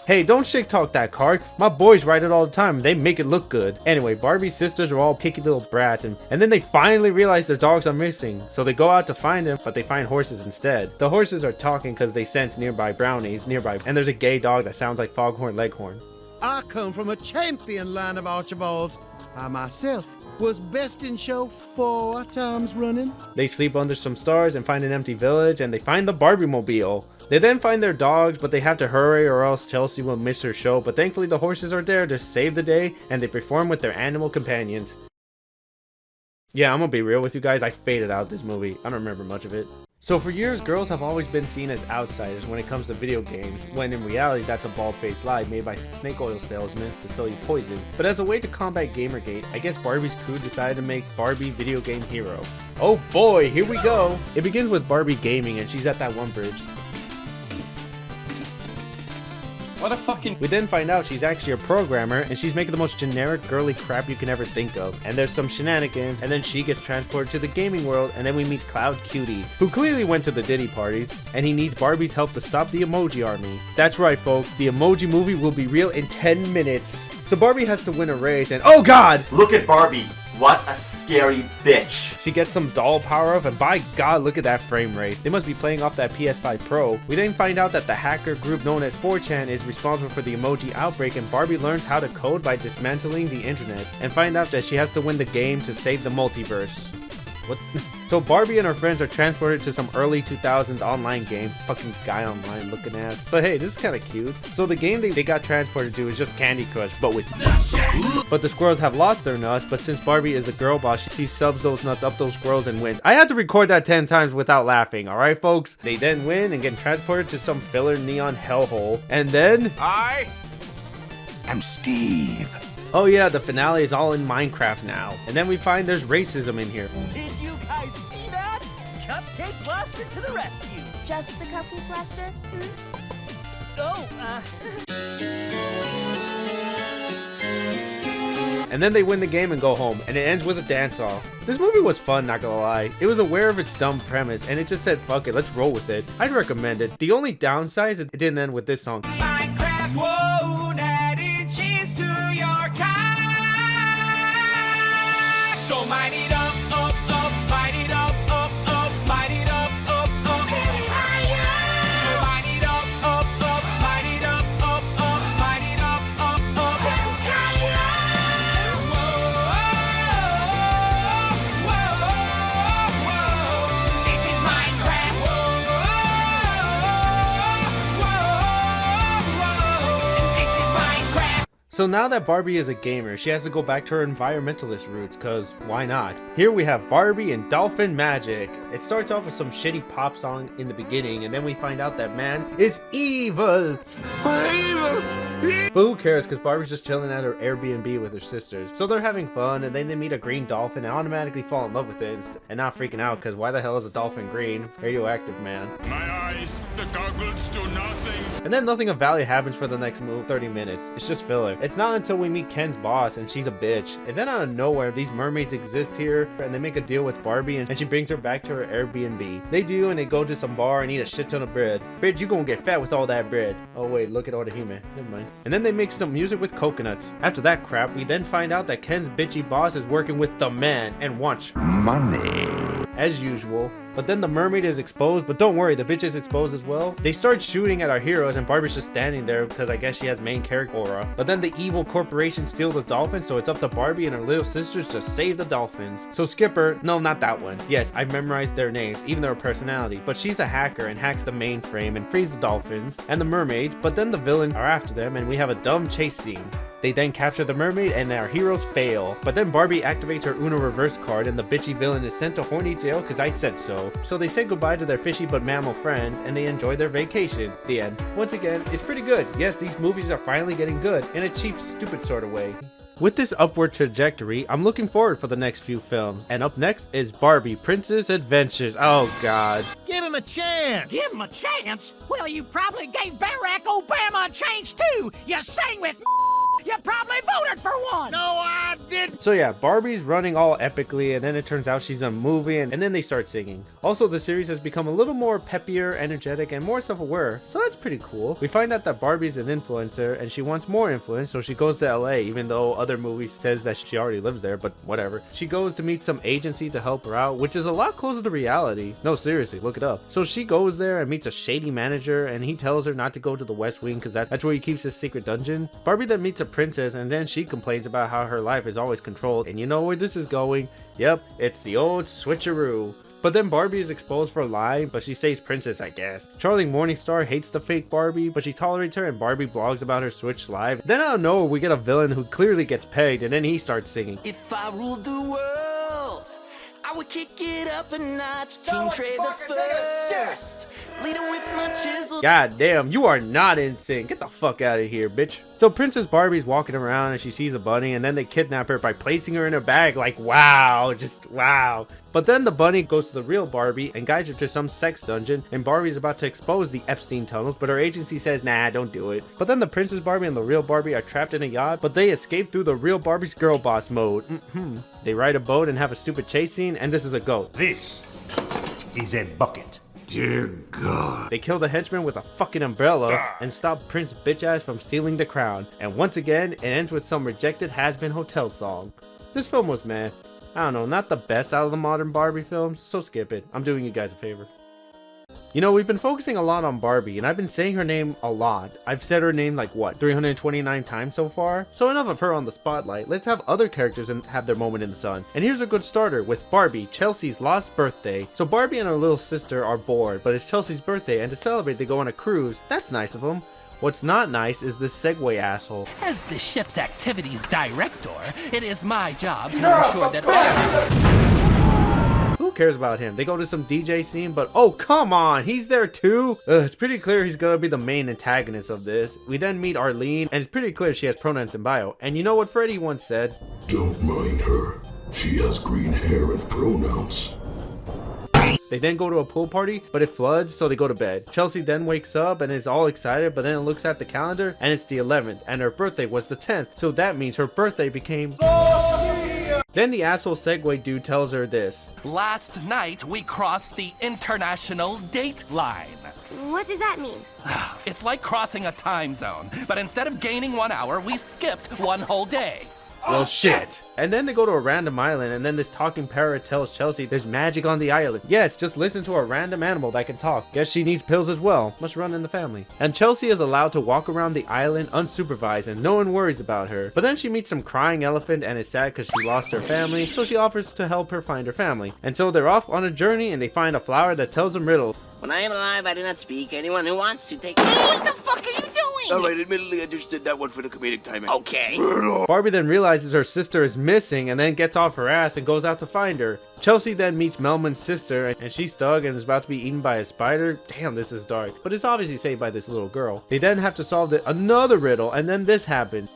Hey, don't shit talk that cart. My boys ride it all the time. They make it look good. Anyway, Barbie's sisters are all picky little brats, and then they finally realize their dogs are missing. So they go out to find them, but they find horses instead. The horses are talking because they sense nearby brownies nearby, and there's a gay dog that sounds like Foghorn Leghorn. I come from a champion line of Archibalds. I myself was best in show 4 times running. They sleep under some stars and find an empty village, and they find the Barbie mobile. They then find their dogs, but they have to hurry or else Chelsea will miss her show, but thankfully the horses are there to save the day, and they perform with their animal companions. Yeah, I'm gonna be real with you guys, I faded out this movie. I don't remember much of it. So for years, girls have always been seen as outsiders when it comes to video games, when in reality that's a bald-faced lie made by snake oil salesmen to sell you poison. But as a way to combat Gamergate, I guess Barbie's crew decided to make Barbie video game hero. Oh boy, here we go! It begins with Barbie gaming and she's at that one bridge. What a fucking... We then find out she's actually a programmer and she's making the most generic girly crap you can ever think of. And there's some shenanigans, and then she gets transported to the gaming world, and then we meet Cloud Cutie, who clearly went to the Diddy parties, and he needs Barbie's help to stop the emoji army. That's right folks, the emoji movie will be real in 10 minutes. So Barbie has to win a race, and oh god! Look at Barbie. What a scary bitch. She gets some doll power up, and by god, look at that frame rate. They must be playing off that PS5 Pro. We then find out that the hacker group known as 4chan is responsible for the emoji outbreak, and Barbie learns how to code by dismantling the internet, and find out that she has to win the game to save the multiverse. What? So Barbie and her friends are transported to some early 2000s online game. Fucking guy online looking ass. But hey, this is kind of cute. So the game they got transported to is just Candy Crush, but with nuts. But the squirrels have lost their nuts, but since Barbie is a girl boss, she shoves those nuts up those squirrels and wins. I had to record that 10 times without laughing, alright folks? They then win and get transported to some filler neon hellhole. And then... I'm Steve. Oh yeah, the finale is all in Minecraft now. And then we find there's racism in here. Did you guys see that? Cupcake Blaster to the rescue. Just the Cupcake Blaster? And then they win the game and go home, and it ends with a dance-off. This movie was fun, not gonna lie. It was aware of its dumb premise, and it just said, fuck it, let's roll with it. I'd recommend it. The only downside is it didn't end with this song. Minecraft won't add inches to your kite. So mine it up, mine it up, mine it up, higher. So mine it up, mine it up, mine it up, higher. Whoa. This is Minecraft. This is Minecraft. So now that Barbie is a gamer, she has to go back to her environmentalist roots, cause why not? Here we have Barbie and Dolphin magic. It starts off with some shitty pop song in the beginning, and then we find out that man is evil. But who cares, because Barbie's just chilling at her Airbnb with her sisters. So they're having fun, and then they meet a green dolphin and automatically fall in love with it and not freaking out, because why the hell is a dolphin green? Radioactive, man. My eyes, the goggles do nothing. And then nothing of value happens for the next 30 minutes. It's just filler. It's not until we meet Ken's boss, and she's a bitch. And then out of nowhere, these mermaids exist here, and they make a deal with Barbie, and she brings her back to her Airbnb. They do, and they go to some bar and eat a shit ton of bread. Bitch, you gonna get fat with all that bread. Oh wait, look at all the human. Never mind. And then they make some music with coconuts. After that crap, we then find out that Ken's bitchy boss is working with the man and wants money. As usual. But then the mermaid is exposed, but don't worry, the bitch is exposed as well. They start shooting at our heroes, and Barbie's just standing there because I guess she has main character aura. But then the evil corporation steals the dolphin, so it's up to Barbie and her little sisters to save the dolphins. So Skipper, no, not that one. Yes, I've memorized their names, even their personality. But she's a hacker and hacks the mainframe and frees the dolphins and the mermaids. But then the villains are after them, and we have a dumb chase scene. They then capture the mermaid and our heroes fail. But then Barbie activates her Uno reverse card and the bitchy villain is sent to horny jail because I said so. So they say goodbye to their fishy but mammal friends and they enjoy their vacation. The end. Once again, it's pretty good. Yes, these movies are finally getting good in a cheap, stupid sort of way. With this upward trajectory, I'm looking forward for the next few films. And up next is Barbie Princess Adventures. Oh god. Give him a chance. Give him a chance? Well, you probably gave Barack Obama a chance too. You sang with you probably voted for one. No, I didn't. So yeah, Barbie's running all epically, and then it turns out she's in a movie, and then they start singing. Also, the series has become a little more peppier, energetic, and more self-aware, so that's pretty cool. We find out that Barbie's an influencer, and she wants more influence, so she goes to LA, even though other movies says that she already lives there, but whatever. She goes to meet some agency to help her out, which is a lot closer to reality. No, seriously, look it up. So she goes there and meets a shady manager, and he tells her not to go to the West Wing, because that's where he keeps his secret dungeon. Barbie then meets a princess, and then she complains about how her life is always controlled, and you know where this is going. Yep, it's the old switcheroo. But then Barbie is exposed for lying, but she saves princess, I guess. Charlie Morningstar hates the fake Barbie, but she tolerates her, and Barbie blogs about her switch live. Then out of nowhere, we get a villain who clearly gets pegged, and then he starts singing. If I ruled the world, I would kick it up a notch. King Trey the first, leading with my chisel. God damn, you are not in sync. Get the fuck out of here, bitch. So Princess Barbie's walking around and she sees a bunny, and then they kidnap her by placing her in a bag. Like, wow, just wow. But then the bunny goes to the real Barbie and guides her to some sex dungeon, and Barbie's about to expose the Epstein tunnels, but her agency says, nah, don't do it. But then the Princess Barbie and the real Barbie are trapped in a yacht, but they escape through the real Barbie's girl boss mode. They ride a boat and have a stupid chase scene, and this is a goat. This is a bucket. Dear God. They kill the henchman with a fucking umbrella and stop Prince bitch ass from stealing the crown. And once again, it ends with some rejected has-been hotel song. This film was meh. I don't know, not the best out of the modern Barbie films, so skip it. I'm doing you guys a favor. You know, we've been focusing a lot on Barbie, and I've been saying her name a lot. I've said her name like, what, 329 times so far? So enough of her on the spotlight. Let's have other characters and have their moment in the sun. And here's a good starter with Barbie, Chelsea's lost birthday. So Barbie and her little sister are bored, but it's Chelsea's birthday, and to celebrate they go on a cruise. That's nice of them. What's not nice is this Segway asshole. As the ship's activities director, it is my job to ensure that Who cares about him? They go to some DJ scene, but oh, come on, he's there too? It's pretty clear he's gonna be the main antagonist of this. We then meet Arlene, and it's pretty clear she has pronouns in bio. And you know what Freddie once said? Don't mind her. She has green hair and pronouns. They then go to a pool party, but it floods, so they go to bed. Chelsea then wakes up and is all excited, but then it looks at the calendar, and it's the 11th, and her birthday was the 10th, so that means her birthday became... Then the asshole Segway dude tells her this. Last night, we crossed the international date line. What does that mean? It's like crossing a time zone, but instead of gaining 1 hour, we skipped 1 whole day. Well, shit. And then they go to a random island, and then this talking parrot tells Chelsea there's magic on the island. Yes, just listen to a random animal that can talk. Guess she needs pills as well. Must run in the family. And Chelsea is allowed to walk around the island unsupervised, and no one worries about her. But then she meets some crying elephant and is sad because she lost her family, so she offers to help her find her family. And so they're off on a journey, and they find a flower that tells them riddles. When I am alive, I do not speak. Anyone who wants to take... What the fuck are you doing? Alright, admittedly, I just did that one for the comedic timing. Okay. Barbie then realizes her sister is missing and then gets off her ass and goes out to find her. Chelsea then meets Melman's sister and she's stuck and is about to be eaten by a spider. Damn, this is dark. But it's obviously saved by this little girl. They then have to solve another riddle and then this happens.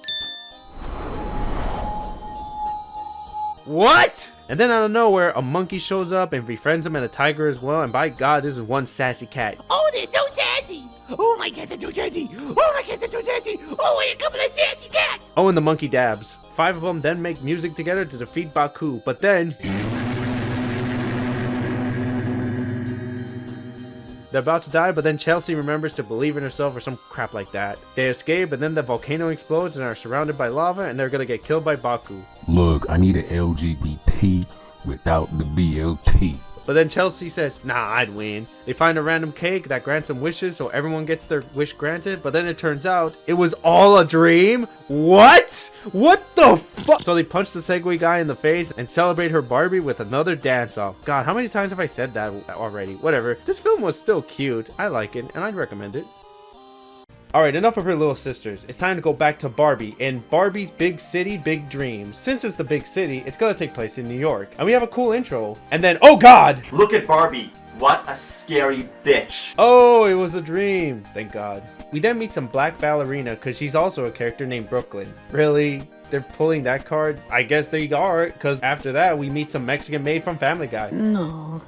What? And then out of nowhere, a monkey shows up and befriends him and a tiger as well. And by God, this is one sassy cat. Oh, they're so sassy! Oh, my cats are so sassy! Oh, my cats are so sassy! Oh, wait, a couple of sassy cats! Oh, and the monkey dabs. 5 of them then make music together to defeat Baku. But then they're about to die, but then Chelsea remembers to believe in herself or some crap like that. They escape, but then the volcano explodes and are surrounded by lava, and they're gonna get killed by Baku. Look, I need an LGBT without the BLT. But then Chelsea says, nah, I'd win. They find a random cake that grants them wishes, so everyone gets their wish granted. But then it turns out it was all a dream. What? What the fuck? So they punch the Segway guy in the face and celebrate her Barbie with another dance off. God, how many times have I said that already? Whatever. This film was still cute. I like it, and I'd recommend it. Alright, enough of her little sisters. It's time to go back to Barbie in Barbie's Big City, Big Dreams. Since it's the big city, it's gonna take place in New York. And we have a cool intro. And then, oh God! Look at Barbie. What a scary bitch. Oh, it was a dream. Thank God. We then meet some black ballerina because she's also a character named Brooklyn. Really? They're pulling that card? I guess they are, because after that, we meet some Mexican maid from Family Guy. No,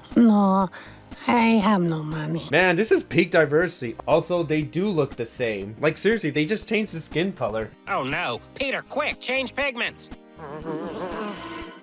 I have no money. Man, this is peak diversity. Also, they do look the same. Like, seriously, they just changed the skin color. Oh no, Peter, quick, change pigments.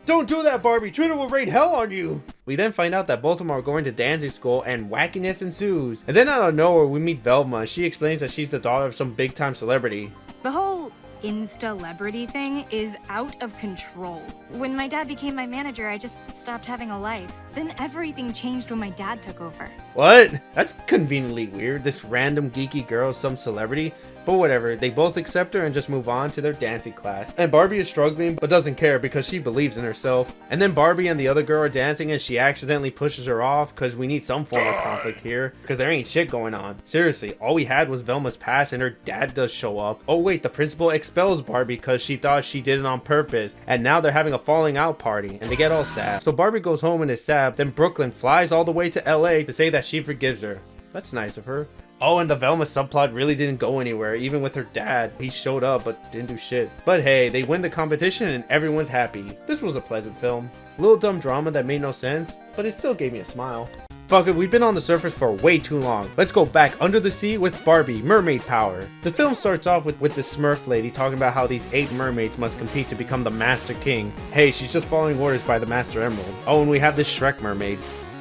Don't do that, Barbie. Twitter will rain hell on you. We then find out that both of them are going to dancing school and wackiness ensues. And then out of nowhere, we meet Velma. She explains that she's the daughter of some big time celebrity. The whole Insta-lebrity thing is out of control. When my dad became my manager, I just stopped having a life. Then everything changed when my dad took over. What? That's conveniently weird. This random geeky girl is some celebrity. But whatever, they both accept her and just move on to their dancing class. And Barbie is struggling but doesn't care because she believes in herself. And then Barbie and the other girl are dancing and she accidentally pushes her off because we need some form of conflict here because there ain't shit going on. Seriously, all we had was Velma's past and her dad does show up. Oh wait, the principal expels Barbie because she thought she did it on purpose. And now they're having a falling out party and they get all sad. So Barbie goes home and is sad. Then Brooklyn flies all the way to LA to say that she forgives her. That's nice of her. Oh, and the Velma subplot really didn't go anywhere, even with her dad. He showed up, but didn't do shit. But hey, they win the competition and everyone's happy. This was a pleasant film. A little dumb drama that made no sense, but it still gave me a smile. Fuck it, we've been on the surface for way too long. Let's go back under the sea with Barbie Mermaid Power. The film starts off with this Smurf lady talking about how these 8 mermaids must compete to become the Master King. Hey, she's just following orders by the Master Emerald. Oh, and we have this Shrek mermaid.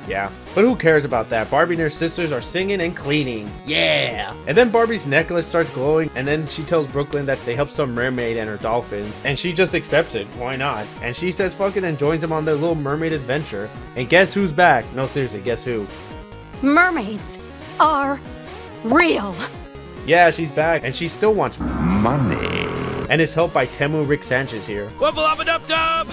Yeah, but who cares about that? Barbie and her sisters are singing and cleaning. Yeah! And then Barbie's necklace starts glowing, and then she tells Brooklyn that they help some mermaid and her dolphins, and she just accepts it. Why not? And she says fuck it and joins them on their little mermaid adventure. And guess who's back? No, seriously, guess who? Mermaids are real. Yeah, she's back, and she still wants money. And is helped by Temu Rick Sanchez here. Wubble-up-a-dub-dub!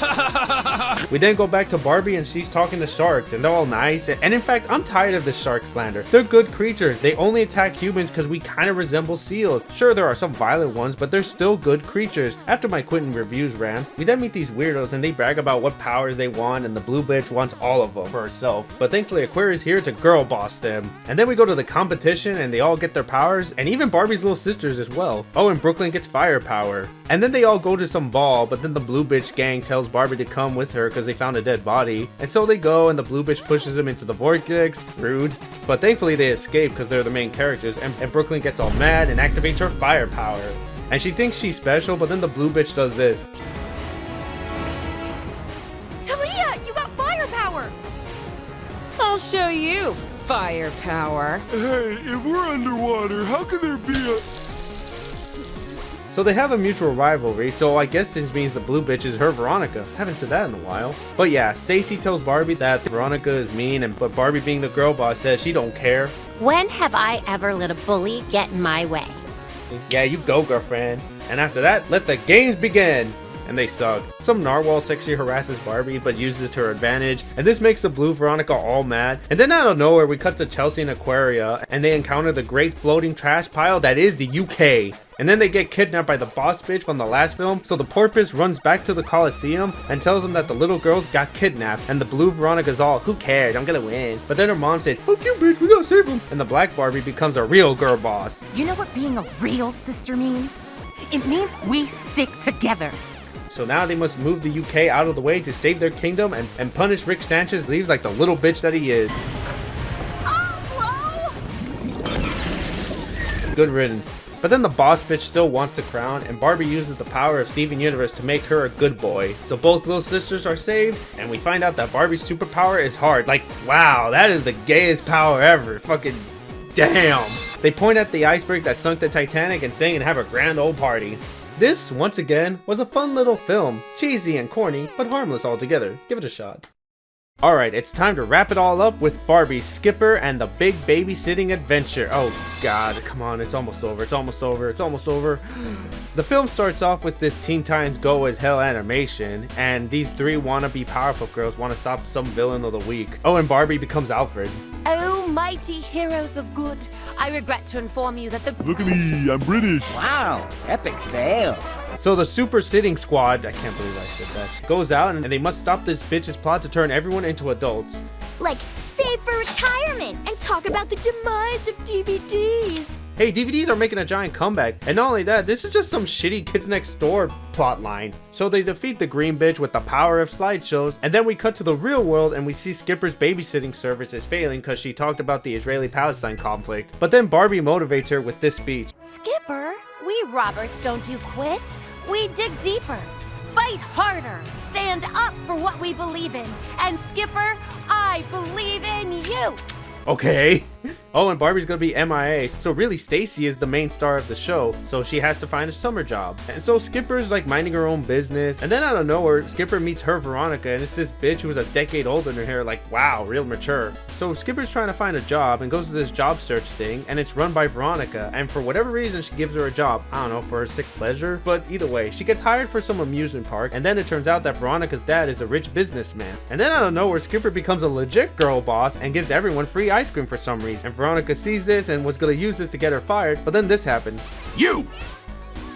We then go back to Barbie and she's talking to sharks and they're all nice. And in fact, I'm tired of this shark slander. They're good creatures. They only attack humans because we kind of resemble seals. Sure, there are some violent ones, but they're still good creatures. After my Quentin reviews ran, we then meet these weirdos and they brag about what powers they want, and the blue bitch wants all of them for herself. But thankfully Aquaria's here to girl boss them. And then we go to the competition and they all get their powers, and even Barbie's little sisters as well. Oh, and Brooklyn gets firepower. And then they all go to some ball, but then the blue bitch gang tells Barbie to come with her because they found a dead body. And so they go, and the blue bitch pushes them into the vortex. Rude. But thankfully they escape because they're the main characters, and Brooklyn gets all mad and activates her firepower. And she thinks she's special, but then the blue bitch does this. Talia, you got firepower! I'll show you firepower. Hey, if we're underwater, how could there be a... So they have a mutual rivalry, so I guess this means the blue bitch is her Veronica. Haven't said that in a while. But yeah, Stacie tells Barbie that Veronica is mean, but Barbie, being the girl boss, says she don't care. When have I ever let a bully get in my way? Yeah, you go, girlfriend. And after that, let the games begin. and they suck. Some narwhal sexually harasses Barbie, but uses it to her advantage, and this makes the blue Veronica all mad. And then out of nowhere, we cut to Chelsea and Aquaria, and they encounter the great floating trash pile that is the UK. And then they get kidnapped by the boss bitch from the last film, so the porpoise runs back to the Coliseum and tells them that the little girls got kidnapped, and the blue Veronica's all, who cares, I'm gonna win. But then her mom says, fuck you bitch, we gotta save them. And the black Barbie becomes a real girl boss. You know what being a real sister means? It means we stick together. So now they must move the UK out of the way to save their kingdom and punish Rick Sanchez leaves like the little bitch that he is. Good riddance. But then the boss bitch still wants the crown, and Barbie uses the power of Steven Universe to make her a good boy. So both little sisters are saved, and we find out that Barbie's superpower is hard. Like, wow, that is the gayest power ever. Fucking damn. They point at the iceberg that sunk the Titanic and sing and have a grand old party. This, once again, was a fun little film. Cheesy and corny, but harmless altogether. Give it a shot. Alright, it's time to wrap it all up with Barbie Skipper and the Big Babysitting Adventure. Oh god, come on, it's almost over, it's almost over, it's almost over. The film starts off with this Teen Titans Go as Hell animation, and these three wannabe powerful girls want to stop some villain of the week. Oh, and Barbie becomes Alfred. Oh, mighty heroes of good, I regret to inform you that the— Look at me, I'm British. Wow, epic fail. So the Super Sitting Squad, I can't believe I said that, goes out and they must stop this bitch's plot to turn everyone into adults. Like, save for retirement and talk about the demise of DVDs. Hey, DVDs are making a giant comeback, and not only that, this is just some shitty Kids Next Door plot line. So they defeat the green bitch with the power of slideshows, and then we cut to the real world and we see Skipper's babysitting service is failing because she talked about the Israeli-Palestine conflict. But then Barbie motivates her with this speech. Skipper, we Roberts don't do quit. We dig deeper, fight harder, stand up for what we believe in. And Skipper, I believe in you. Okay. Oh, and Barbie's gonna be MIA, so really Stacie is the main star of the show, so she has to find a summer job. And so Skipper's like minding her own business, and then out of nowhere, Skipper meets her Veronica, and it's this bitch who's a decade older than her, like wow, real mature. So Skipper's trying to find a job and goes to this job search thing, and it's run by Veronica, and for whatever reason she gives her a job, I don't know, for her sick pleasure, but either way, she gets hired for some amusement park, and then it turns out that Veronica's dad is a rich businessman. And then out of nowhere, Skipper becomes a legit girl boss and gives everyone free ice cream for some reason. And Veronica sees this and was gonna use this to get her fired, but then this happened. You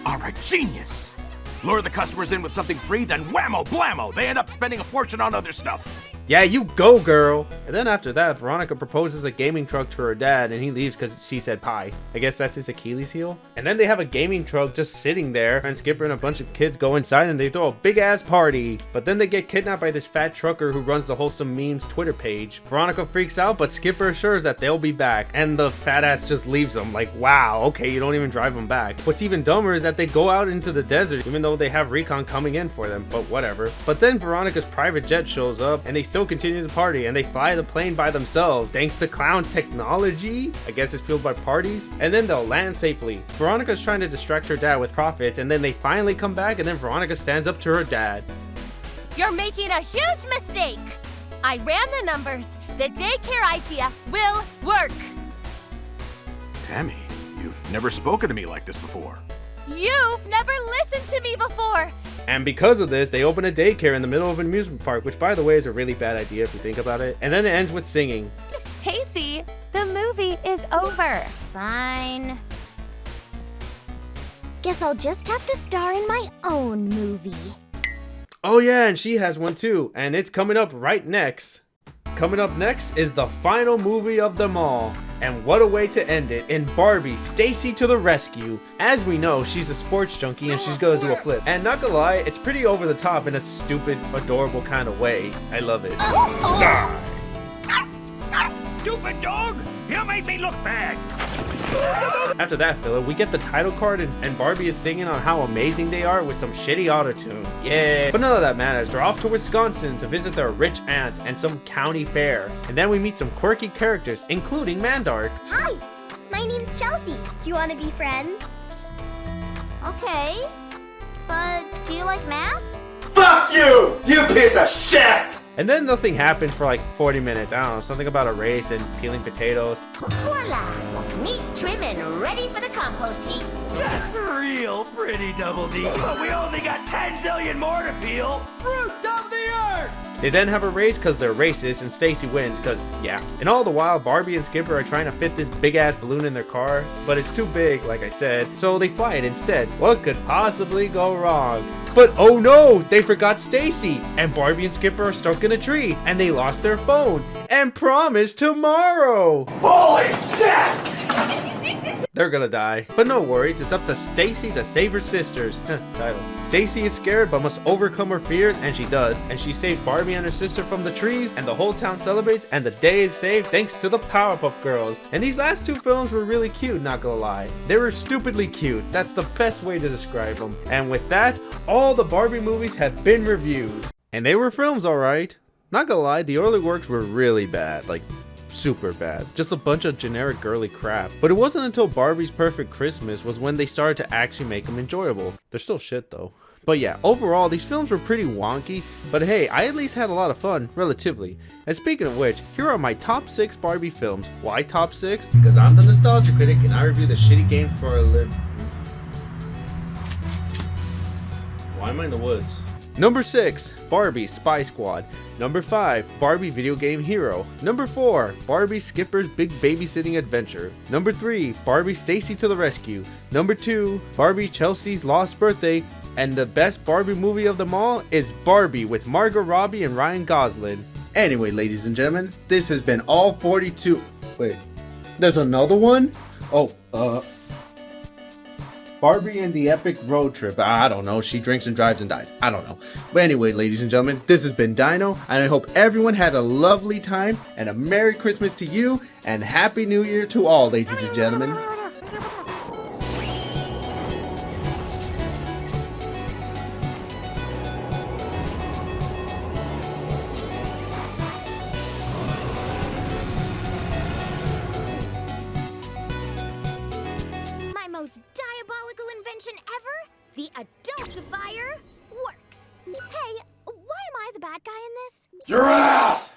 are a genius! Lure the customers in with something free, then whammo blammo, they end up spending a fortune on other stuff. Yeah, you go, girl! And then after that, Veronica proposes a gaming truck to her dad, and he leaves because she said pie. I guess that's his Achilles heel. And then they have a gaming truck just sitting there, and Skipper and a bunch of kids go inside and they throw a big ass party. But then they get kidnapped by this fat trucker who runs the Wholesome Memes Twitter page. Veronica freaks out, but Skipper assures that they'll be back, and the fat ass just leaves them. Like, wow, okay, you don't even drive them back. What's even dumber is that they go out into the desert, even though they have recon coming in for them, but whatever. But then Veronica's private jet shows up, and they still continue the party, and they fly the plane by themselves thanks to clown technology. I guess it's fueled by parties, and then they'll land safely. Veronica's trying to distract her dad with profits, and then they finally come back, and then Veronica stands up to her dad. You're making a huge mistake. I ran the numbers. The daycare idea will work. Tammy, you've never spoken to me like this before. You've never listened to me before. And because of this, they open a daycare in the middle of an amusement park, which by the way is a really bad idea if you think about it. And then it ends with singing. Stacie, the movie is over. Fine. Guess I'll just have to star in my own movie. Oh yeah, and she has one too, and it's coming up right next. Coming up next is the final movie of them all. And what a way to end it in Barbie Stacie to the rescue. As we know, she's a sports junkie and she's gonna do a flip. And not gonna lie, it's pretty over the top in a stupid, adorable kind of way. I love it. Stupid dog! You made me look bad! After that filler, we get the title card and Barbie is singing on how amazing they are with some shitty autotune. Yeah. But none of that matters. They're off to Wisconsin to visit their rich aunt and some county fair. And then we meet some quirky characters, including Mandark. Hi, my name's Chelsea. Do you want to be friends? Okay. But do you like math? Fuck you! You piece of shit! And then nothing happened for like 40 minutes. I don't know, something about a race and peeling potatoes. Voila! Neat, trim, and ready for the compost heap. That's real pretty, Double D. But we only got 10 zillion more to peel. Fruit of the earth! They then have a race because they're racist, and Stacie wins because, yeah. And all the while, Barbie and Skipper are trying to fit this big-ass balloon in their car, but it's too big, like I said, so they fly it instead. What could possibly go wrong? But oh no, they forgot Stacie, and Barbie and Skipper are stuck in a tree, and they lost their phone, and promised tomorrow. Holy shit! They're gonna die. But no worries, it's up to Stacie to save her sisters. Title. Stacie is scared but must overcome her fears, and she does. And she saves Barbie and her sister from the trees, and the whole town celebrates, and the day is saved thanks to the Powerpuff Girls. And these last two films were really cute, not gonna lie. They were stupidly cute. That's the best way to describe them. And with that, all the Barbie movies have been reviewed. And they were films, alright. Not gonna lie, the early works were really bad. Like, super bad. Just a bunch of generic girly crap. But it wasn't until Barbie's Perfect Christmas was when they started to actually make them enjoyable. They're still shit though. But yeah, overall these films were pretty wonky, but hey, I at least had a lot of fun, relatively. And speaking of which, here are my top 6 Barbie films. Why top 6? Because I'm the nostalgia critic and I review the shitty games for a living. Why am I in the woods? Number 6, Barbie Spy Squad. Number 5, Barbie Video Game Hero. Number 4, Barbie Skipper's Big Babysitting Adventure. Number 3, Barbie Stacie to the Rescue. Number 2, Barbie Chelsea's Lost Birthday. And the best Barbie movie of them all is Barbie with Margot Robbie and Ryan Gosling. Anyway, ladies and gentlemen, this has been all 42... Wait, there's another one? Oh, Barbie and the Epic Road Trip. I don't know. She drinks and drives and dies. I don't know. But anyway, ladies and gentlemen, this has been Dino, and I hope everyone had a lovely time, and a Merry Christmas to you, and Happy New Year to all, ladies and gentlemen. Invention ever? The adultifier works. Hey, why am I the bad guy in this? Your ass!